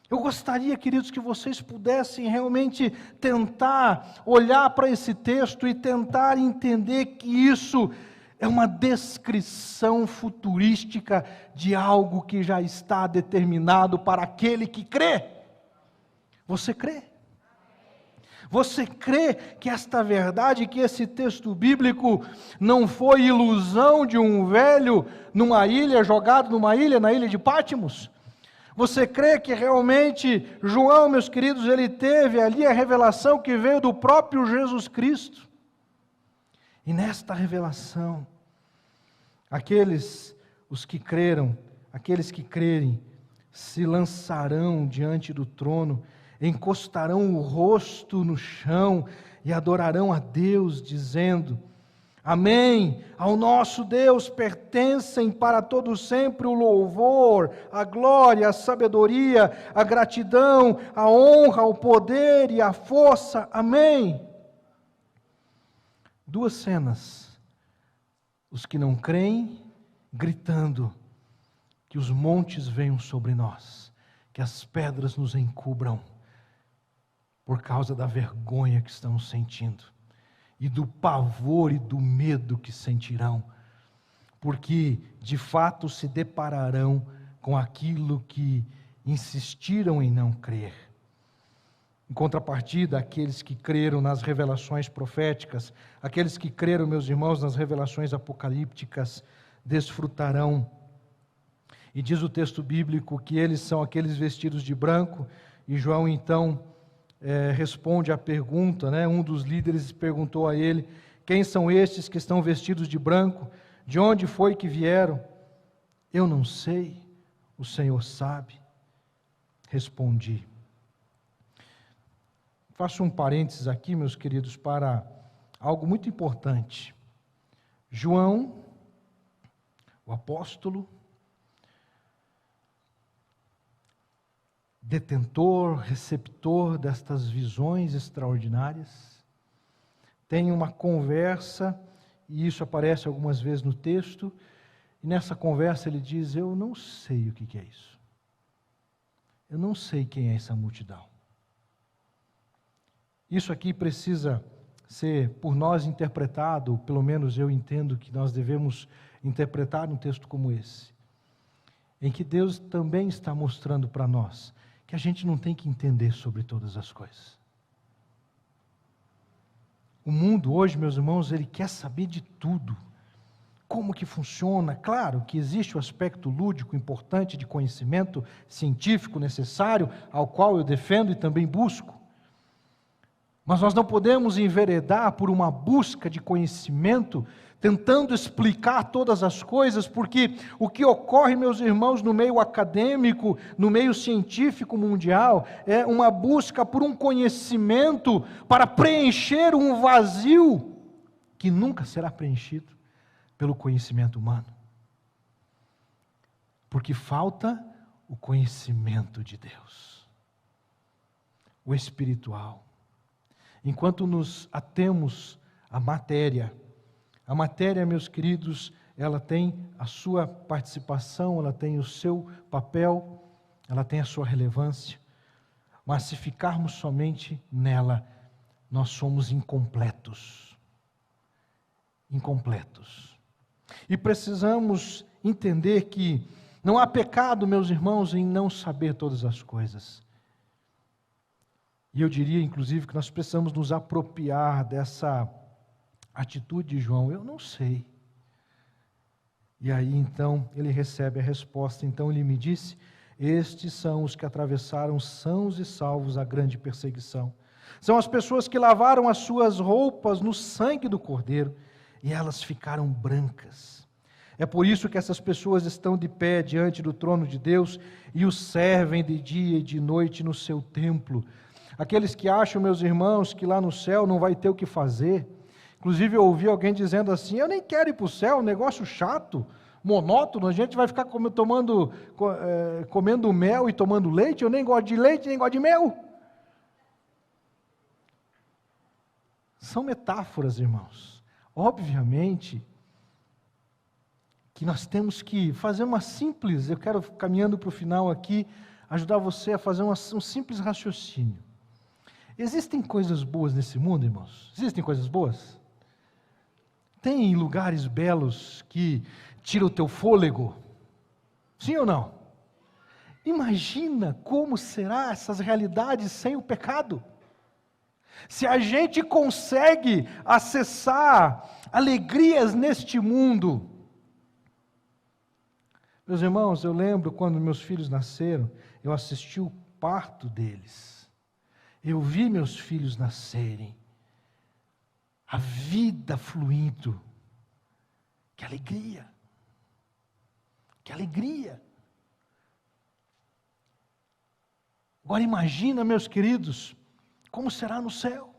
Eu gostaria, queridos, que vocês pudessem realmente tentar olhar para esse texto e tentar entender que isso é uma descrição futurística de algo que já está determinado para aquele que crê. Você crê? Você crê que esta verdade, que esse texto bíblico não foi ilusão de um velho numa ilha, jogado numa ilha, na ilha de Pátimos? Você crê que realmente João, meus queridos, ele teve ali a revelação que veio do próprio Jesus Cristo? E nesta revelação, os que creram, aqueles que crerem, se lançarão diante do trono, encostarão o rosto no chão e adorarão a Deus, dizendo: Amém, ao nosso Deus pertencem para todo sempre o louvor, a glória, a sabedoria, a gratidão, a honra, o poder e a força. Amém. Duas cenas: os que não creem, gritando que os montes venham sobre nós, que as pedras nos encubram, por causa da vergonha que estamos sentindo, e do pavor e do medo que sentirão, porque de fato se depararão com aquilo que insistiram em não crer. Em contrapartida, aqueles que creram nas revelações proféticas, aqueles que creram, meus irmãos, nas revelações apocalípticas, desfrutarão. E diz o texto bíblico que eles são aqueles vestidos de branco, e João então responde à pergunta, um dos líderes perguntou a ele: quem são estes que estão vestidos de branco? De onde foi que vieram? Eu não sei, o Senhor sabe. Respondi. Faço um parênteses aqui, meus queridos, para algo muito importante. João, o apóstolo, detentor, receptor destas visões extraordinárias, tem uma conversa, e isso aparece algumas vezes no texto, e nessa conversa ele diz: eu não sei o que é isso. Eu não sei quem é essa multidão. Isso aqui precisa ser por nós interpretado, pelo menos eu entendo que nós devemos interpretar um texto como esse, em que Deus também está mostrando para nós que a gente não tem que entender sobre todas as coisas. O mundo hoje, meus irmãos, ele quer saber de tudo. Como que funciona? Claro que existe o aspecto lúdico importante de conhecimento científico necessário, ao qual eu defendo e também busco. Mas nós não podemos enveredar por uma busca de conhecimento, tentando explicar todas as coisas, porque o que ocorre, meus irmãos, no meio acadêmico, no meio científico mundial, é uma busca por um conhecimento para preencher um vazio que nunca será preenchido pelo conhecimento humano. Porque falta o conhecimento de Deus, o espiritual. Enquanto nos atemos à matéria, meus queridos, ela tem a sua participação, ela tem o seu papel, ela tem a sua relevância, mas se ficarmos somente nela, nós somos incompletos. Incompletos. E precisamos entender que não há pecado, meus irmãos, em não saber todas as coisas. E eu diria, inclusive, que nós precisamos nos apropriar dessa atitude de João: eu não sei. E aí, então, ele recebe a resposta. Então, ele me disse: estes são os que atravessaram sãos e salvos a grande perseguição. São as pessoas que lavaram as suas roupas no sangue do Cordeiro, e elas ficaram brancas. É por isso que essas pessoas estão de pé diante do trono de Deus e o servem de dia e de noite no seu templo. Aqueles que acham, meus irmãos, que lá no céu não vai ter o que fazer. Inclusive eu ouvi alguém dizendo assim, eu nem quero ir para o céu, um negócio chato, monótono, a gente vai ficar comendo mel e tomando leite, eu nem gosto de leite, nem gosto de mel. São metáforas, irmãos. Obviamente que nós temos que fazer uma simples, eu quero, caminhando para o final aqui, ajudar você a fazer um simples raciocínio. Existem coisas boas nesse mundo, irmãos? Existem coisas boas? Tem lugares belos que tiram o teu fôlego? Sim ou não? Imagina como serão essas realidades sem o pecado. Se a gente consegue acessar alegrias neste mundo. Meus irmãos, eu lembro quando meus filhos nasceram, eu assisti o parto deles. Eu vi meus filhos nascerem. A vida fluindo. Que alegria! Que alegria! Agora imagina, meus queridos, como será no céu.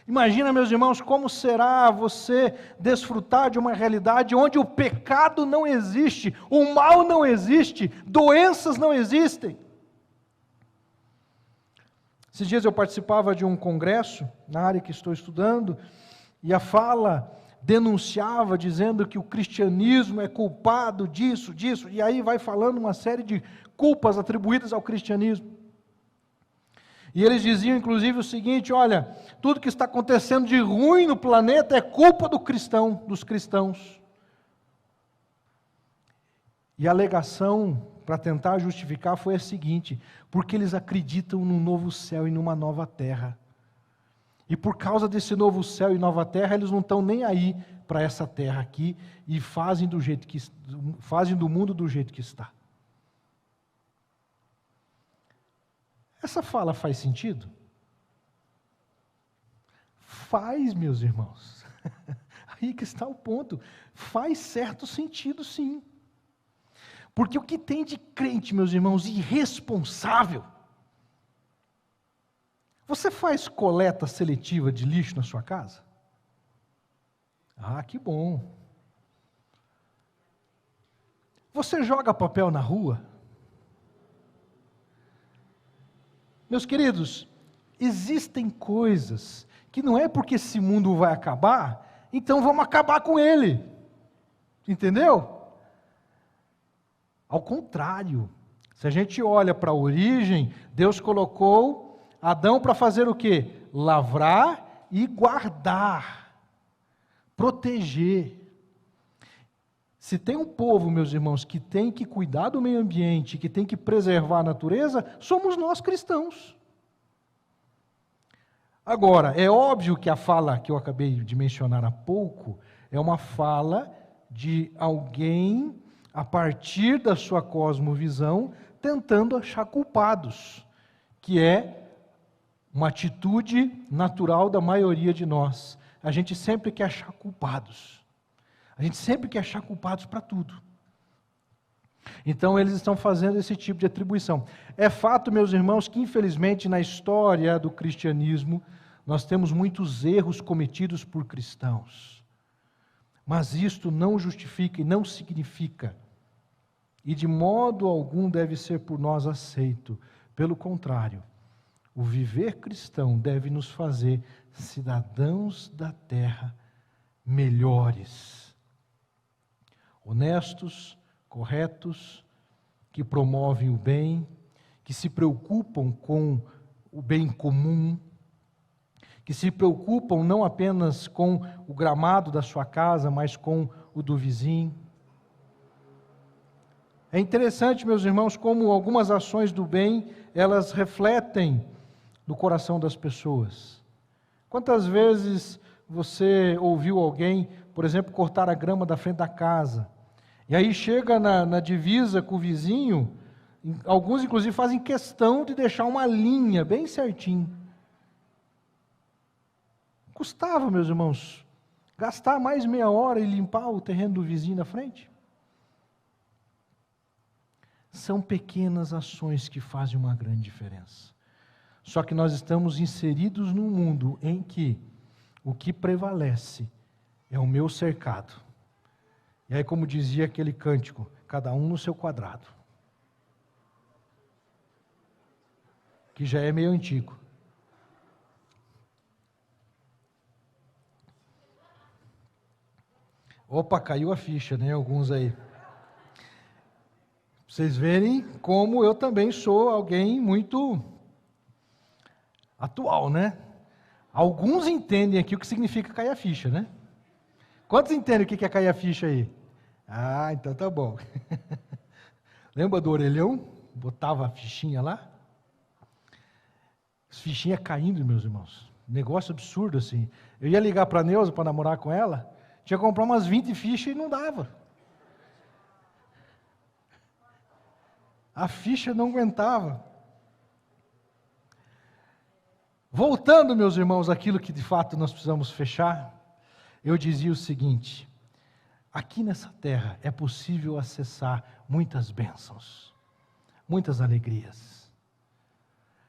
Imagina, meus irmãos, como será você desfrutar de uma realidade onde o pecado não existe, o mal não existe, doenças não existem. Esses dias eu participava de um congresso, na área que estou estudando, e a fala denunciava, dizendo que o cristianismo é culpado disso, e aí vai falando uma série de culpas atribuídas ao cristianismo. E eles diziam, inclusive, o seguinte, olha, tudo que está acontecendo de ruim no planeta é culpa dos cristãos. E a alegação, para tentar justificar, foi a seguinte, porque eles acreditam num novo céu e numa nova terra. E por causa desse novo céu e nova terra, eles não estão nem aí para essa terra aqui e fazem do mundo do jeito que está. Essa fala faz sentido? Faz, meus irmãos. Aí que está o ponto. Faz certo sentido, sim. Porque o que tem de crente, meus irmãos, irresponsável? Você faz coleta seletiva de lixo na sua casa? Ah, que bom. Você joga papel na rua? Meus queridos, existem coisas que não é porque esse mundo vai acabar, então vamos acabar com ele. Entendeu? Ao contrário, se a gente olha para a origem, Deus colocou Adão para fazer o quê? Lavrar e guardar, proteger. Se tem um povo, meus irmãos, que tem que cuidar do meio ambiente, que tem que preservar a natureza, somos nós cristãos. Agora, é óbvio que a fala que eu acabei de mencionar há pouco é uma fala de alguém, a partir da sua cosmovisão, tentando achar culpados, que é uma atitude natural da maioria de nós. A gente sempre quer achar culpados. A gente sempre quer achar culpados para tudo. Então eles estão fazendo esse tipo de atribuição. É fato, meus irmãos, que infelizmente na história do cristianismo nós temos muitos erros cometidos por cristãos. Mas isto não justifica e não significa, e de modo algum deve ser por nós aceito. Pelo contrário, o viver cristão deve nos fazer cidadãos da terra melhores. Honestos, corretos, que promovem o bem, que se preocupam com o bem comum, que se preocupam não apenas com o gramado da sua casa, mas com o do vizinho. É interessante, meus irmãos, como algumas ações do bem, elas refletem no coração das pessoas. Quantas vezes você ouviu alguém, por exemplo, cortar a grama da frente da casa, e aí chega na divisa com o vizinho, alguns inclusive fazem questão de deixar uma linha bem certinho. Custava, meus irmãos, gastar mais meia hora e limpar o terreno do vizinho na frente? São pequenas ações que fazem uma grande diferença. Só que nós estamos inseridos num mundo em que o que prevalece é o meu cercado. E aí, como dizia aquele cântico, cada um no seu quadrado. Que já é meio antigo. Opa, caiu a ficha, né? Alguns aí. Pra vocês verem como eu também sou alguém muito atual, né? Alguns entendem aqui o que significa cair a ficha, né? Quantos entendem o que é cair a ficha aí? Ah, então tá bom. Lembra do orelhão? Botava a fichinha lá? As fichinhas caindo, meus irmãos. Negócio absurdo assim. Eu ia ligar para a Neuza para namorar com ela, tinha que comprar umas 20 fichas e não dava. A ficha não aguentava. Voltando, meus irmãos, àquilo que de fato nós precisamos fechar, eu dizia o seguinte: aqui nessa terra é possível acessar muitas bênçãos, muitas alegrias.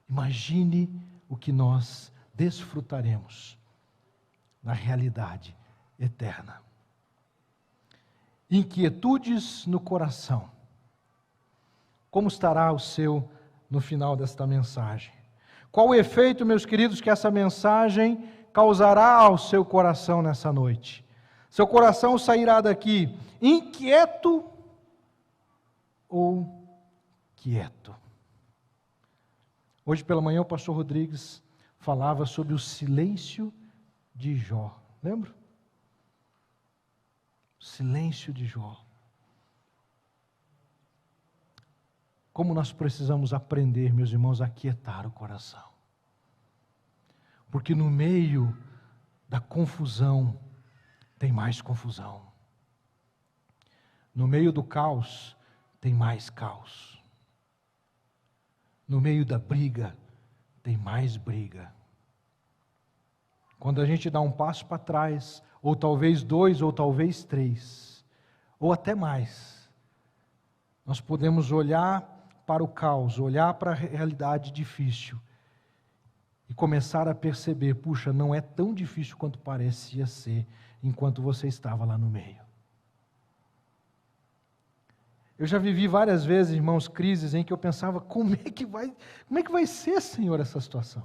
Imagine o que nós desfrutaremos na realidade eterna. Inquietudes no coração. Como estará o seu no final desta mensagem? Qual o efeito, meus queridos, que essa mensagem causará ao seu coração nessa noite? Seu coração sairá daqui inquieto ou quieto? Hoje pela manhã o pastor Rodrigues falava sobre o silêncio de Jó. Lembra? O silêncio de Jó. Como nós precisamos aprender, meus irmãos, a aquietar o coração. Porque no meio da confusão, tem mais confusão. No meio do caos, tem mais caos. No meio da briga, tem mais briga. Quando a gente dá um passo para trás, ou talvez 2, ou talvez 3, ou até mais, nós podemos olhar para o caos, olhar para a realidade difícil e começar a perceber, puxa, não é tão difícil quanto parecia ser enquanto você estava lá no meio. Eu já vivi várias vezes, irmãos, crises em que eu pensava, como é que vai ser, Senhor, essa situação?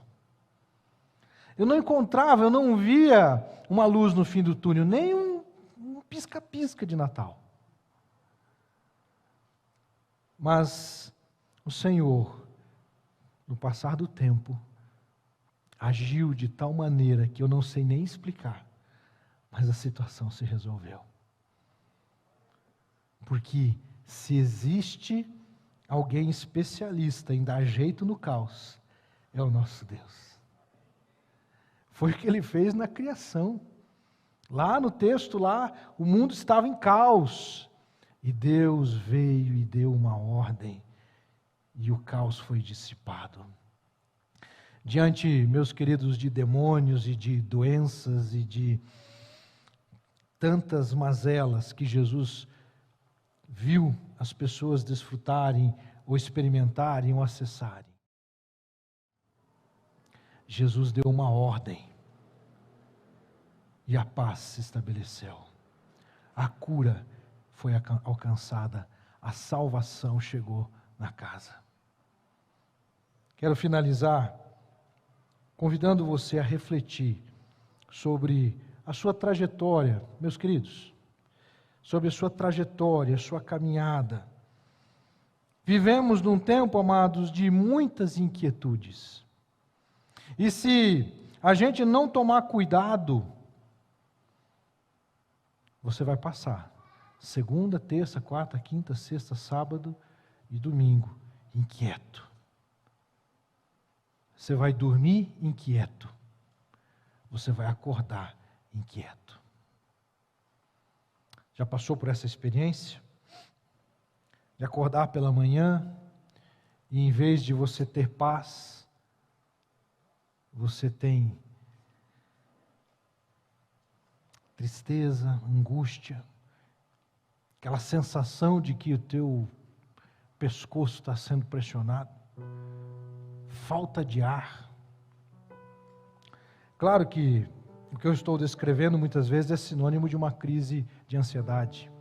Eu não encontrava, eu não via uma luz no fim do túnel, nem um pisca-pisca de Natal. Mas o Senhor, no passar do tempo, agiu de tal maneira que eu não sei nem explicar, mas a situação se resolveu. Porque se existe alguém especialista em dar jeito no caos, é o nosso Deus. Foi o que Ele fez na criação. Lá no texto, o mundo estava em caos. E Deus veio e deu uma ordem. E o caos foi dissipado. Diante, meus queridos, de demônios e de doenças e de tantas mazelas que Jesus viu as pessoas desfrutarem, ou experimentarem, ou acessarem, Jesus deu uma ordem e a paz se estabeleceu. A cura foi alcançada, a salvação chegou na casa. Quero finalizar convidando você a refletir sobre a sua trajetória, meus queridos, sobre a sua trajetória, a sua caminhada. Vivemos num tempo, amados, de muitas inquietudes. E se a gente não tomar cuidado, você vai passar segunda, terça, quarta, quinta, sexta, sábado e domingo inquieto. Você vai dormir inquieto. Você vai acordar inquieto. Já passou por essa experiência? De acordar pela manhã e em vez de você ter paz, você tem tristeza, angústia, aquela sensação de que o teu pescoço está sendo pressionado, falta de ar. Claro que o que eu estou descrevendo muitas vezes é sinônimo de uma crise de ansiedade.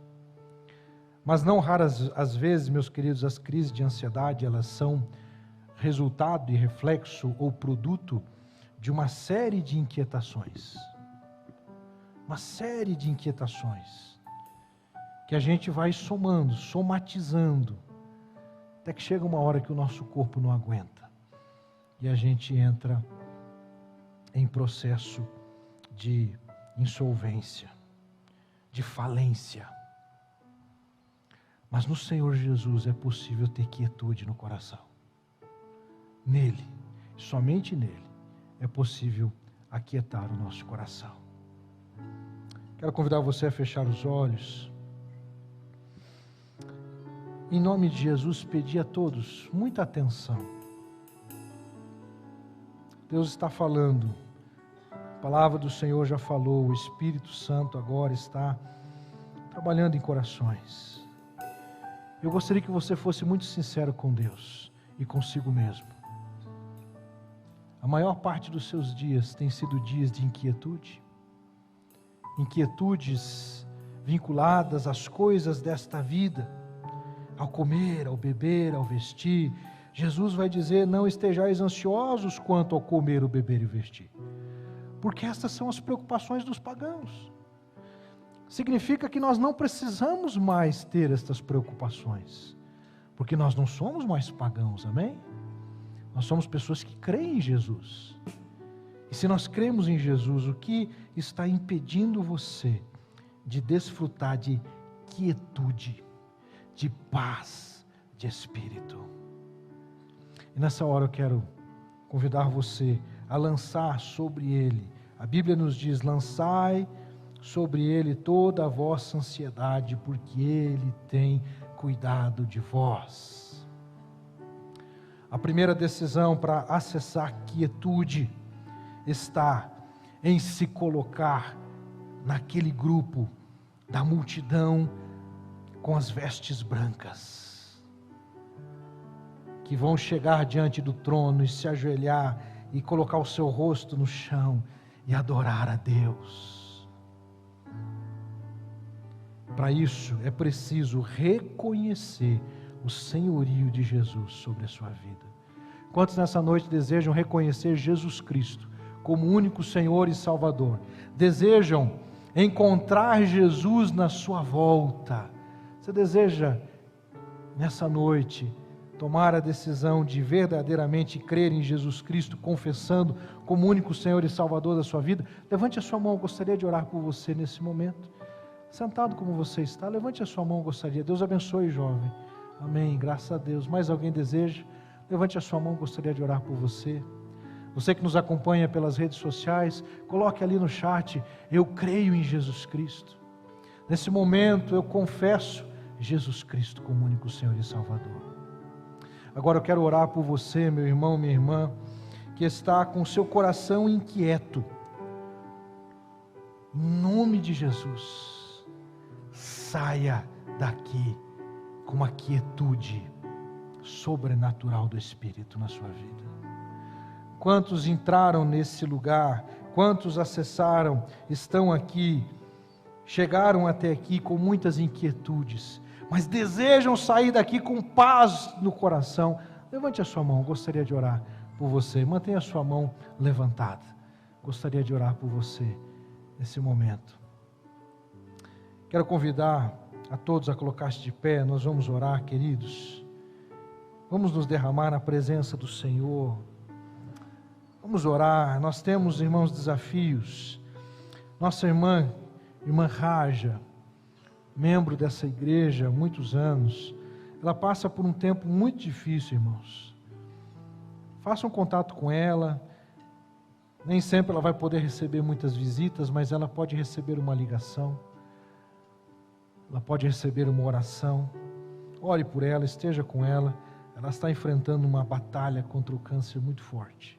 Mas não raras as vezes, meus queridos, as crises de ansiedade, elas são resultado e reflexo ou produto de uma série de inquietações. Uma série de inquietações que a gente vai somando, somatizando, até que chega uma hora que o nosso corpo não aguenta e a gente entra em processo de insolvência, de falência. Mas no Senhor Jesus é possível ter quietude no coração. Nele, somente nele, é possível aquietar o nosso coração. Quero convidar você a fechar os olhos. Em nome de Jesus, pedir a todos muita atenção. Deus está falando. A palavra do Senhor já falou. O Espírito Santo agora está trabalhando em corações. Eu gostaria que você fosse muito sincero com Deus e consigo mesmo. A maior parte dos seus dias tem sido dias de inquietude. Inquietudes vinculadas às coisas desta vida, ao comer, ao beber, ao vestir. Jesus vai dizer: não estejais ansiosos quanto ao comer, o beber e vestir. Porque estas são as preocupações dos pagãos. Significa que nós não precisamos mais ter estas preocupações, porque nós não somos mais pagãos, amém? Nós somos pessoas que creem em Jesus. E se nós cremos em Jesus, o que está impedindo você de desfrutar de quietude, de paz, de espírito? E nessa hora eu quero convidar você a lançar sobre ele. A Bíblia nos diz: lançai sobre ele toda a vossa ansiedade, porque ele tem cuidado de vós. A primeira decisão para acessar quietude está em se colocar naquele grupo da multidão com as vestes brancas, que vão chegar diante do trono e se ajoelhar e colocar o seu rosto no chão e adorar a Deus. Para isso é preciso reconhecer o senhorio de Jesus sobre a sua vida. Quantos nessa noite desejam reconhecer Jesus Cristo como único Senhor e Salvador? Desejam encontrar Jesus na sua volta? Você deseja nessa noite tomar a decisão de verdadeiramente crer em Jesus Cristo, confessando como único Senhor e Salvador da sua vida? Levante a sua mão, eu gostaria de orar por você nesse momento. Sentado como você está, levante a sua mão, eu gostaria. Deus abençoe, jovem. Amém, graças a Deus. Mais alguém deseja? Levante a sua mão, eu gostaria de orar por você. Você que nos acompanha pelas redes sociais, coloque ali no chat: eu creio em Jesus Cristo. Nesse momento eu confesso Jesus Cristo como único Senhor e Salvador. Agora eu quero orar por você, meu irmão, minha irmã, que está com o seu coração inquieto. Em nome de Jesus, saia daqui com uma quietude sobrenatural do Espírito na sua vida. Quantos entraram nesse lugar, quantos acessaram, estão aqui, chegaram até aqui com muitas inquietudes, mas desejam sair daqui com paz no coração? Levante a sua mão, gostaria de orar por você. Mantenha a sua mão levantada. Gostaria de orar por você nesse momento. Quero convidar a todos a colocar-se de pé. Nós vamos orar, queridos. Vamos nos derramar na presença do Senhor. Vamos orar. Nós temos, irmãos, desafios. Nossa irmã Raja, membro dessa igreja há muitos anos, ela passa por um tempo muito difícil, irmãos. Façam contato com ela. Nem sempre ela vai poder receber muitas visitas, mas ela pode receber uma ligação. Ela pode receber uma oração. Ore por ela, esteja com ela. Ela está enfrentando uma batalha contra o câncer muito forte.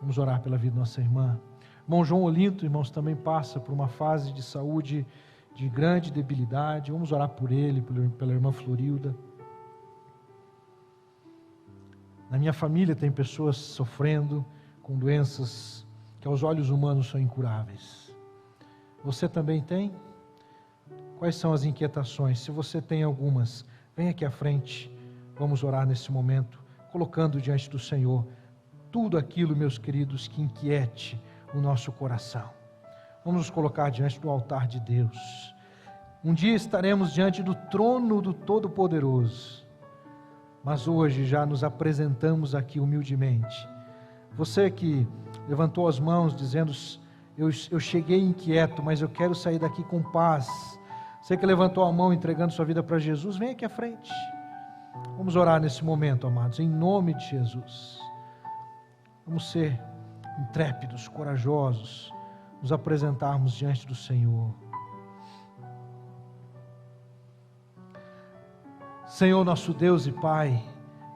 Vamos orar pela vida da nossa irmã. Irmão João Olinto, irmãos, também passa por uma fase de saúde de grande debilidade. Vamos orar por ele, pela irmã Florilda. Na minha família tem pessoas sofrendo com doenças que aos olhos humanos são incuráveis. Você também tem? Quais são as inquietações? Se você tem algumas, vem aqui à frente. Vamos orar nesse momento, colocando diante do Senhor tudo aquilo, meus queridos, que inquiete o nosso coração. Vamos nos colocar diante do altar de Deus. Um dia estaremos diante do trono do Todo-Poderoso, mas hoje já nos apresentamos aqui humildemente. Você que levantou as mãos dizendo, eu cheguei inquieto, mas eu quero sair daqui com paz. Você que levantou a mão entregando sua vida para Jesus, vem aqui à frente. Vamos orar nesse momento, amados, em nome de Jesus. Vamos ser intrépidos, corajosos, nos apresentarmos diante do Senhor. Senhor nosso Deus e Pai,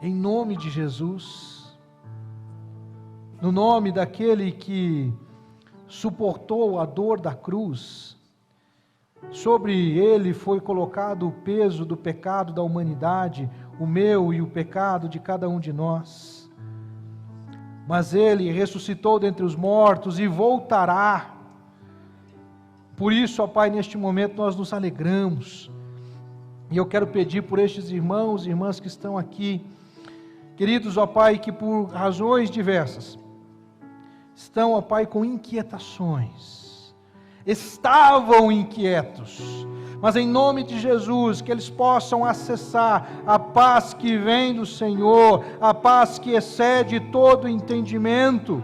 em nome de Jesus, no nome daquele que suportou a dor da cruz, sobre ele foi colocado o peso do pecado da humanidade, o meu e o pecado de cada um de nós. Mas ele ressuscitou dentre os mortos e voltará. Por isso, ó Pai, neste momento nós nos alegramos. E eu quero pedir por estes irmãos e irmãs que estão aqui, queridos, ó Pai, que por razões diversas estão, ó Pai, com inquietações, estavam inquietos, mas em nome de Jesus, que eles possam acessar a paz que vem do Senhor, a paz que excede todo entendimento,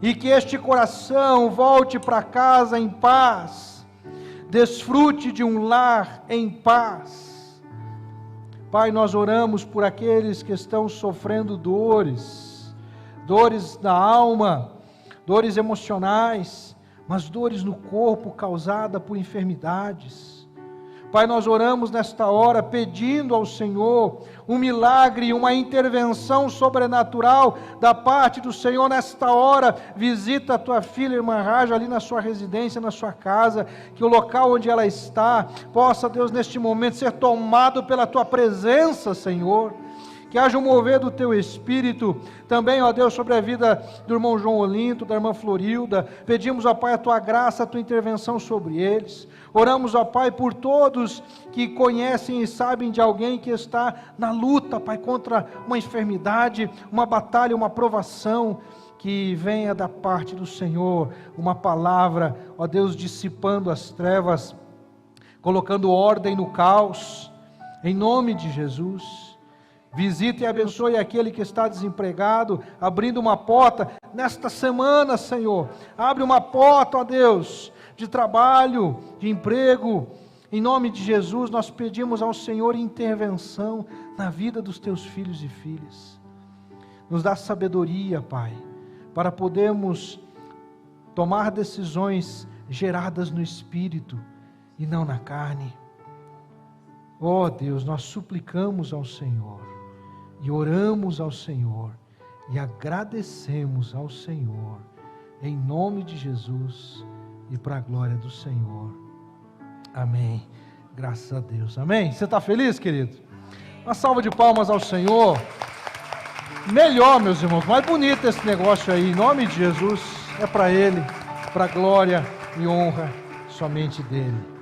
e que este coração volte para casa em paz, desfrute de um lar em paz. Pai, nós oramos por aqueles que estão sofrendo dores na alma, dores emocionais, mas dores no corpo causada por enfermidades. Pai, nós oramos nesta hora pedindo ao Senhor um milagre, uma intervenção sobrenatural da parte do Senhor nesta hora. Visita a tua filha, irmã Raja, ali na sua residência, na sua casa, que o local onde ela está possa, Deus, neste momento ser tomado pela tua presença, Senhor. Que haja um mover do teu Espírito, também, ó Deus, sobre a vida do irmão João Olinto, da irmã Florilda. Pedimos, ó Pai, a tua graça, a tua intervenção sobre eles. Oramos, ó Pai, por todos que conhecem e sabem de alguém que está na luta, Pai, contra uma enfermidade, uma batalha, uma provação. Que venha da parte do Senhor uma palavra, ó Deus, dissipando as trevas, colocando ordem no caos, em nome de Jesus. Visite e abençoe aquele que está desempregado, abrindo uma porta nesta semana, Senhor. Abre uma porta, ó Deus, de trabalho, de emprego. Em nome de Jesus, nós pedimos ao Senhor intervenção na vida dos teus filhos e filhas. Nos dá sabedoria, Pai, para podermos tomar decisões geradas no Espírito e não na carne. Ó Deus, nós suplicamos ao Senhor. E oramos ao Senhor, e agradecemos ao Senhor, em nome de Jesus, e para a glória do Senhor. Amém. Graças a Deus. Amém. Você está feliz, querido? Uma salva de palmas ao Senhor. Melhor, meus irmãos, mais bonito esse negócio aí, em nome de Jesus, é para Ele, para a glória e honra somente dEle.